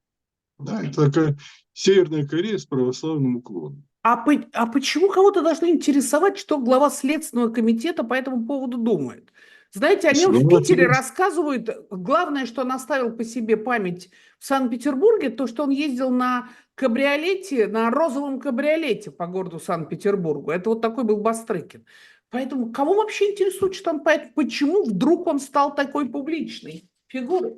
Да, это такая Северная Корея с православным уклоном. А почему кого-то должно интересовать, что глава Следственного комитета по этому поводу думает? Знаете, о нем в Питере рассказывают. Главное, что он оставил по себе память в Санкт-Петербурге, то, что он ездил на кабриолете, на розовом кабриолете по городу Санкт-Петербургу. Это вот такой был Бастрыкин. Поэтому кого вообще интересует, что он поэт? Почему вдруг он стал такой публичной фигурой?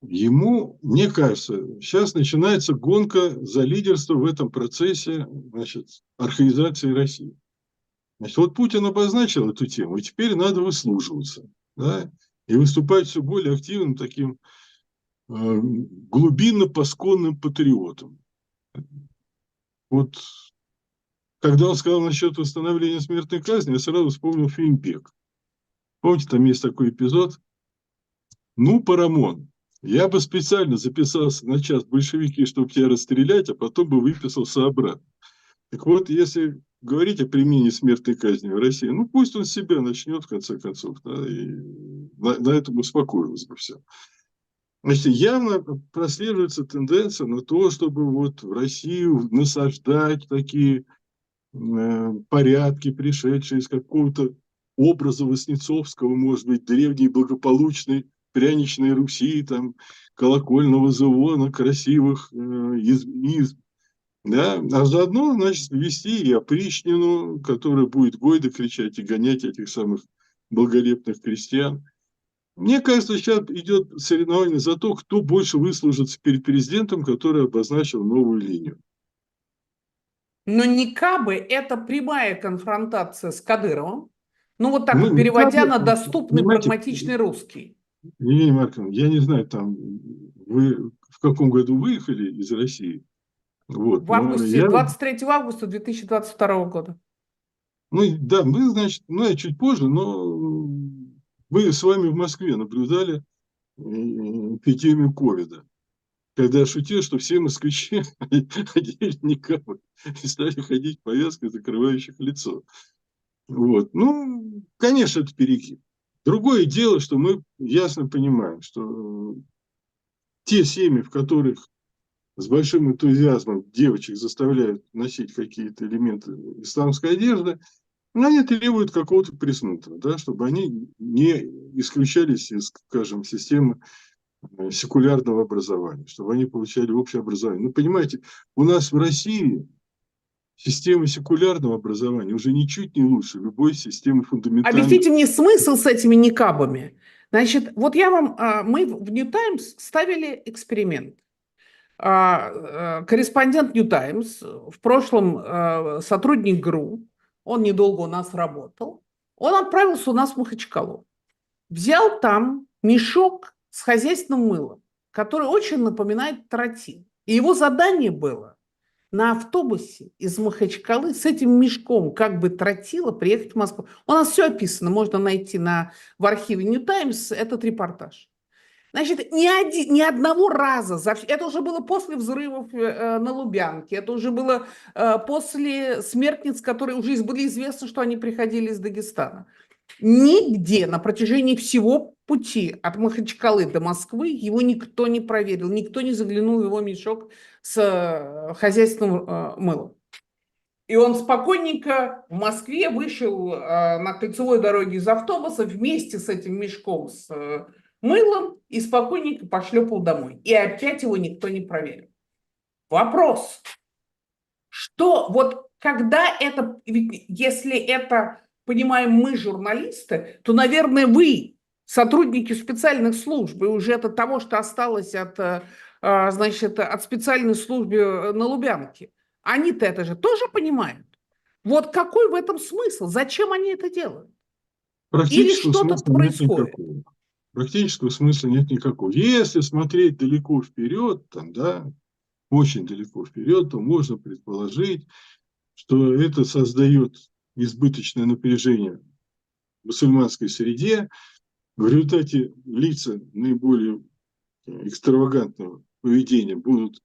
ему, мне кажется, сейчас начинается гонка за лидерство в этом процессе, значит, архаизации России. Значит, вот Путин обозначил эту тему, и теперь надо выслуживаться, да, и выступать все более активным таким глубинно-пасконным патриотом. Вот когда он сказал насчет восстановления смертной казни, я сразу вспомнил фильм «Бег». Помните, там есть такой эпизод? Ну, Парамон, я бы специально записался на час в большевики, чтобы тебя расстрелять, а потом бы выписался обратно. Так вот, если говорить о применении смертной казни в России, ну, пусть он себя начнет, в конце концов, да, и на этом успокоилось бы все. Значит, явно прослеживается тенденция на то, чтобы вот в Россию насаждать такие порядки, пришедшие из какого-то образа Васнецовского, может быть, древней благополучной пряничной Руси, там, колокольного звона, красивых изб, да, а заодно, значит, ввести и опричнину, которая будет гойда кричать и гонять этих самых благолепных крестьян. Мне кажется, сейчас идет соревнование за то, кто больше выслужится перед президентом, который обозначил новую линию. Но никабы это прямая конфронтация с Кадыровым. Ну, вот так Ну, вот, переводя на никак, доступный, понимаете, прагматичный русский. Евгения Марковна, я не знаю, там, вы в каком году выехали из России, вот, В но августе, я, 23 августа 2022 года. ну, да, мы, значит, ну, я чуть позже, но мы с вами в Москве наблюдали эпидемию ковида, когда я шутил, что все москвичи одели никакой и стали ходить в повязках, закрывающих лицо. Вот. Ну, конечно, это перегиб. Другое дело, что мы ясно понимаем, что те семьи, в которых с большим энтузиазмом девочек заставляют носить какие-то элементы исламской одежды, но они требуют какого-то присмотра, да, чтобы они не исключались из, скажем, системы секулярного образования, чтобы они получали общее образование. Ну, понимаете, у нас в России система секулярного образования уже ничуть не лучше любой системы фундаментальной. Объясните мне смысл с этими никабами. Значит, вот я вам, мы в New Times ставили эксперимент. Корреспондент New Times, в прошлом сотрудник ГРУ, он недолго у нас работал, он отправился у нас в Махачкалу. Взял там мешок с хозяйственным мылом, который очень напоминает тротил. И его задание было на автобусе из Махачкалы с этим мешком как бы тротила приехать в Москву. У нас все описано, можно найти в архиве New Times этот репортаж. Значит, ни одного раза, это уже было после взрывов на Лубянке, это уже было после смертниц, которые уже были известны, что они приходили из Дагестана. Нигде на протяжении всего пути от Махачкалы до Москвы его никто не проверил, никто не заглянул в его мешок с хозяйственным мылом. И он спокойненько в Москве вышел на кольцевой дороге из автобуса вместе с этим мешком с мылом и спокойненько пошлепал домой. И опять его никто не проверил. Вопрос, что вот когда это, если это понимаем мы, журналисты, то, наверное, вы, сотрудники специальных служб, и уже от того, что осталось значит, от специальной службы на Лубянке, они-то это же тоже понимают. Вот какой в этом смысл? Зачем они это делают? Или что-то происходит? Практического смысла нет никакого. Если смотреть далеко вперед, там, да, очень далеко вперед, то можно предположить, что это создает избыточное напряжение в мусульманской среде. В результате лица наиболее экстравагантного поведения будут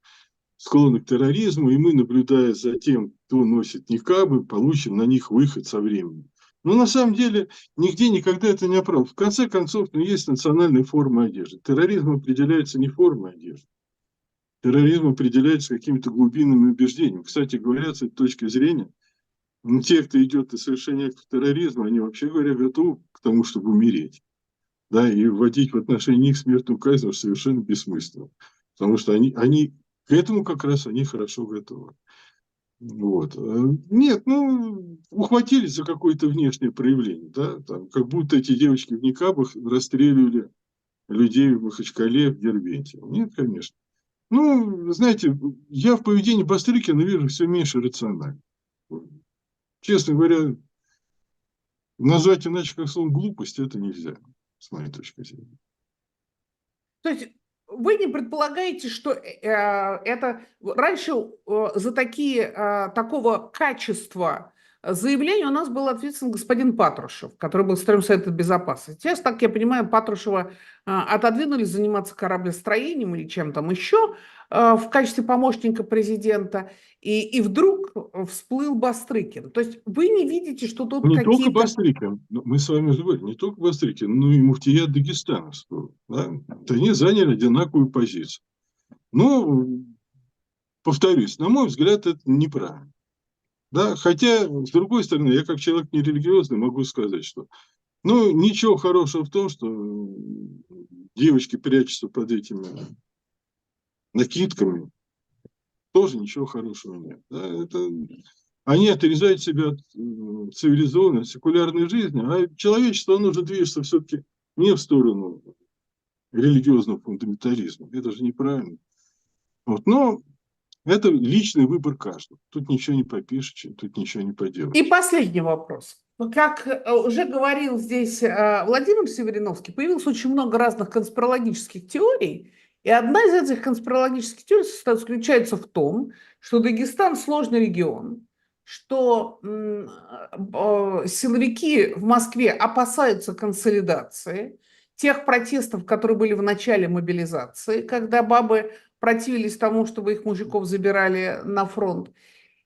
склонны к терроризму, и мы, наблюдая за тем, кто носит никабы, получим на них выход со временем. Но на самом деле нигде никогда это не оправдано. В конце концов, есть национальная форма одежды. Терроризм определяется не формой одежды. Терроризм определяется какими-то глубинными убеждениями. Кстати говоря, с этой точки зрения, те, кто идет на совершение актов терроризма, они, вообще говоря, готовы к тому, чтобы умереть. Да, и вводить в отношении них смертную казнь совершенно бессмысленно. Потому что они к этому как раз они хорошо готовы. Вот. Нет, ухватились за какое-то внешнее проявление. Да? Там, как будто эти девочки в никабах расстреливали людей в Махачкале, в Дербенте. Нет, конечно. Ну, знаете, я в поведении Бастрыкина вижу все меньше рационально. Честно говоря, назвать иначе как словом глупость это нельзя, с моей точки зрения. То есть вы не предполагаете, что это раньше за такого качества заявления у нас был ответственен господин Патрушев, который был секретарем Совета Безопасности. Сейчас, так я понимаю, Патрушева отодвинули заниматься кораблестроением или чем там еще в качестве помощника президента, и вдруг всплыл Бастрыкин. То есть вы не видите, что тут Не только какие-то... Бастрыкин, мы с вами уже говорили, не только Бастрыкин, но и муфтият Дагестановского. Да? Они заняли одинаковую позицию. Но, повторюсь, на мой взгляд, это неправильно. Да? Хотя, с другой стороны, я как человек нерелигиозный могу сказать, что ну, ничего хорошего в том, что девочки прячутся под этими накидками, тоже ничего хорошего нет. Да? Они отрезают себя от цивилизованной, секулярной жизни, а человечество, оно же движется все-таки не в сторону религиозного фундаментализма. Это же неправильно. Вот. Но это личный выбор каждого. Тут ничего не попишешь, тут ничего не поделаешь. И последний вопрос. Как уже говорил здесь Владимир Севериновский, появилось очень много разных конспирологических теорий, и одна из этих конспирологических теорий заключается в том, что Дагестан сложный регион, что силовики в Москве опасаются консолидации, тех протестов, которые были в начале мобилизации, когда бабы противились тому, чтобы их мужиков забирали на фронт.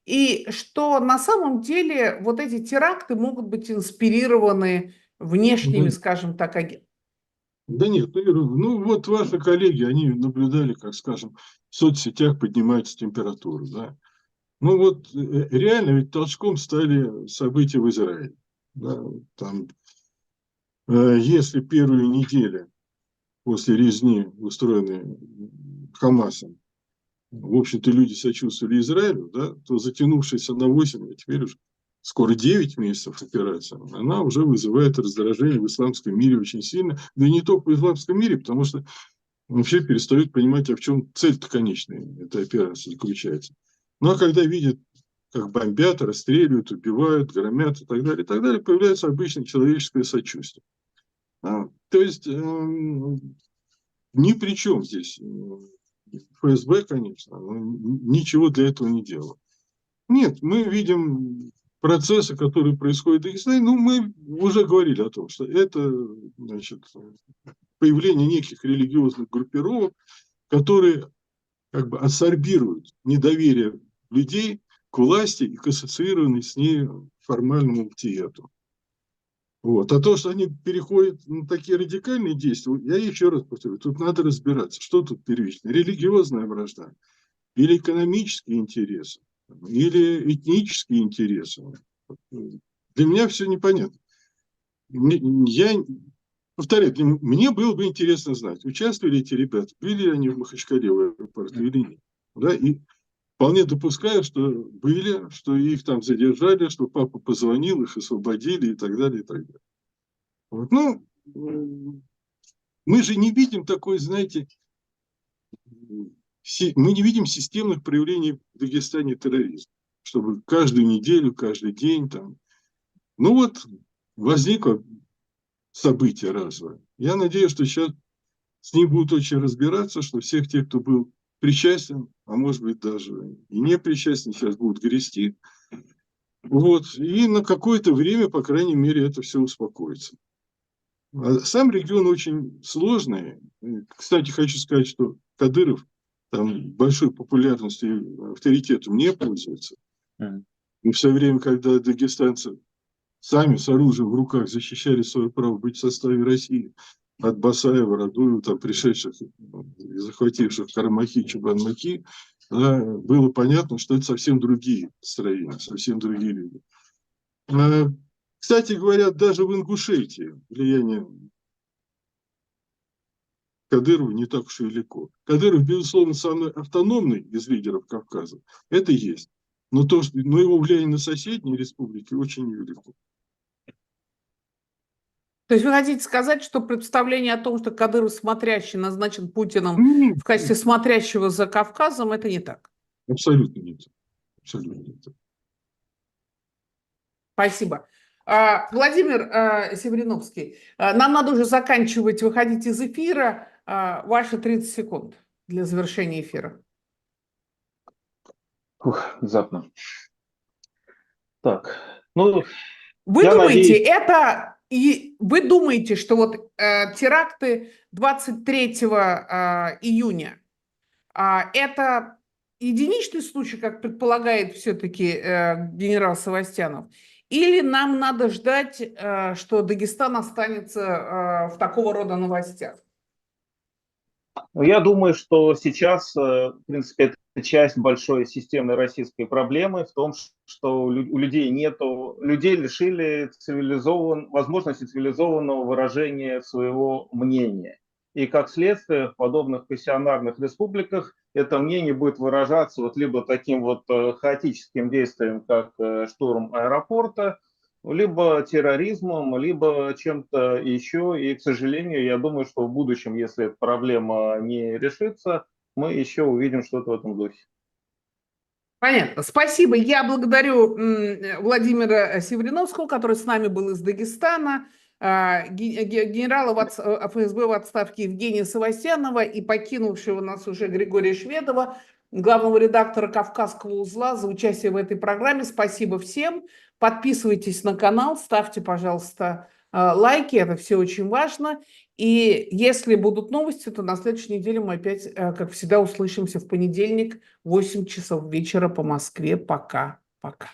И что на самом деле вот эти теракты могут быть инспирированы внешними, скажем так, агентами. Да нет, ну вот ваши коллеги, они наблюдали, как, скажем, в соцсетях поднимается температура, да. Ну вот реально ведь толчком стали события в Израиле. Да? Там, если первые недели после резни, устроенной Хамасом, в общем-то, люди сочувствовали Израилю, да, то затянувшаяся на 8, а теперь уже скоро 9 месяцев операция, она уже вызывает раздражение в исламском мире очень сильно. Да и не только в исламском мире, потому что вообще перестают понимать, а в чем цель-то конечная этой операции заключается. Ну, а когда видят, как бомбят, расстреливают, убивают, громят и так далее, появляется обычное человеческое сочувствие. То есть ни при чем здесь ФСБ, конечно, ничего для этого не делало. Нет, мы видим процессы, которые происходят в Дагестане. Ну, мы уже говорили о том, что это, значит, появление неких религиозных группировок, которые как бы адсорбируют недоверие людей к власти и к ассоциированной с ней формальному муфтияту. Вот. А то, что они переходят на такие радикальные действия, я еще раз повторю, тут надо разбираться, что тут первично. Религиозная вражда или экономические интересы, или этнические интересы. Для меня все непонятно. Я повторяю, мне было бы интересно знать, участвовали эти ребята, были ли они в Махачкале в аэропорту или нет. Да? И вполне допускаю, что были, что их там задержали, что папа позвонил, их освободили и так далее, и так далее. Вот. Ну, мы же не видим такой, знаете, мы не видим системных проявлений в Дагестане терроризма, чтобы каждую неделю, каждый день там. Ну вот, возникло событие разовое. Я надеюсь, что сейчас с ним будут очень разбираться, что всех тех, кто был причастен, а может быть даже и не причастен, сейчас будут грести. Вот. И на какое-то время, по крайней мере, это все успокоится. А сам регион очень сложный. Кстати, хочу сказать, что Кадыров там большой популярностью и авторитетом не пользуется. И в свое время, когда дагестанцы сами с оружием в руках защищали свое право быть в составе России от Басаева, Радуева, там, пришедших и захвативших Карамахи, Чебанмаки, да, было понятно, что это совсем другие строения, совсем другие люди. Кстати говоря, даже в Ингушетии влияние Кадырова не так уж и велико. Кадыров, безусловно, самый автономный из лидеров Кавказа. Это есть. Но его влияние на соседние республики очень невелико. То есть вы хотите сказать, что представление о том, что Кадыров смотрящий назначен Путиным в качестве смотрящего за Кавказом, это не так? Абсолютно нет. Абсолютно нет. Спасибо. Владимир Севриновский, нам надо уже заканчивать, выходить из эфира. Ваши 30 секунд для завершения эфира. Внезапно. Так, ну, Вы я думаете, надеюсь... вы думаете, что вот теракты 23 июня это единичный случай, как предполагает все-таки генерал Севастьянов, или нам надо ждать, что Дагестан останется в такого рода новостях? Я думаю, что сейчас, в принципе, это часть большой системной российской проблемы в том, что у людей нету, людей лишили возможности цивилизованного выражения своего мнения. И как следствие в подобных пассионарных республиках это мнение будет выражаться вот либо таким вот хаотическим действием, как штурм аэропорта, либо терроризмом, либо чем-то еще. И, к сожалению, я думаю, что в будущем, если эта проблема не решится, мы еще увидим что-то в этом духе. Понятно. Спасибо. Я благодарю Владимира Севриновского, который с нами был из Дагестана, генерала ФСБ в отставке Евгения Севастьянова и покинувшего нас уже Григория Шведова, главного редактора «Кавказского узла», за участие в этой программе. Спасибо всем. Подписывайтесь на канал, ставьте, пожалуйста, лайки, это все очень важно. И если будут новости, то на следующей неделе мы опять, как всегда, услышимся в понедельник в 8 часов вечера по Москве. Пока. Пока.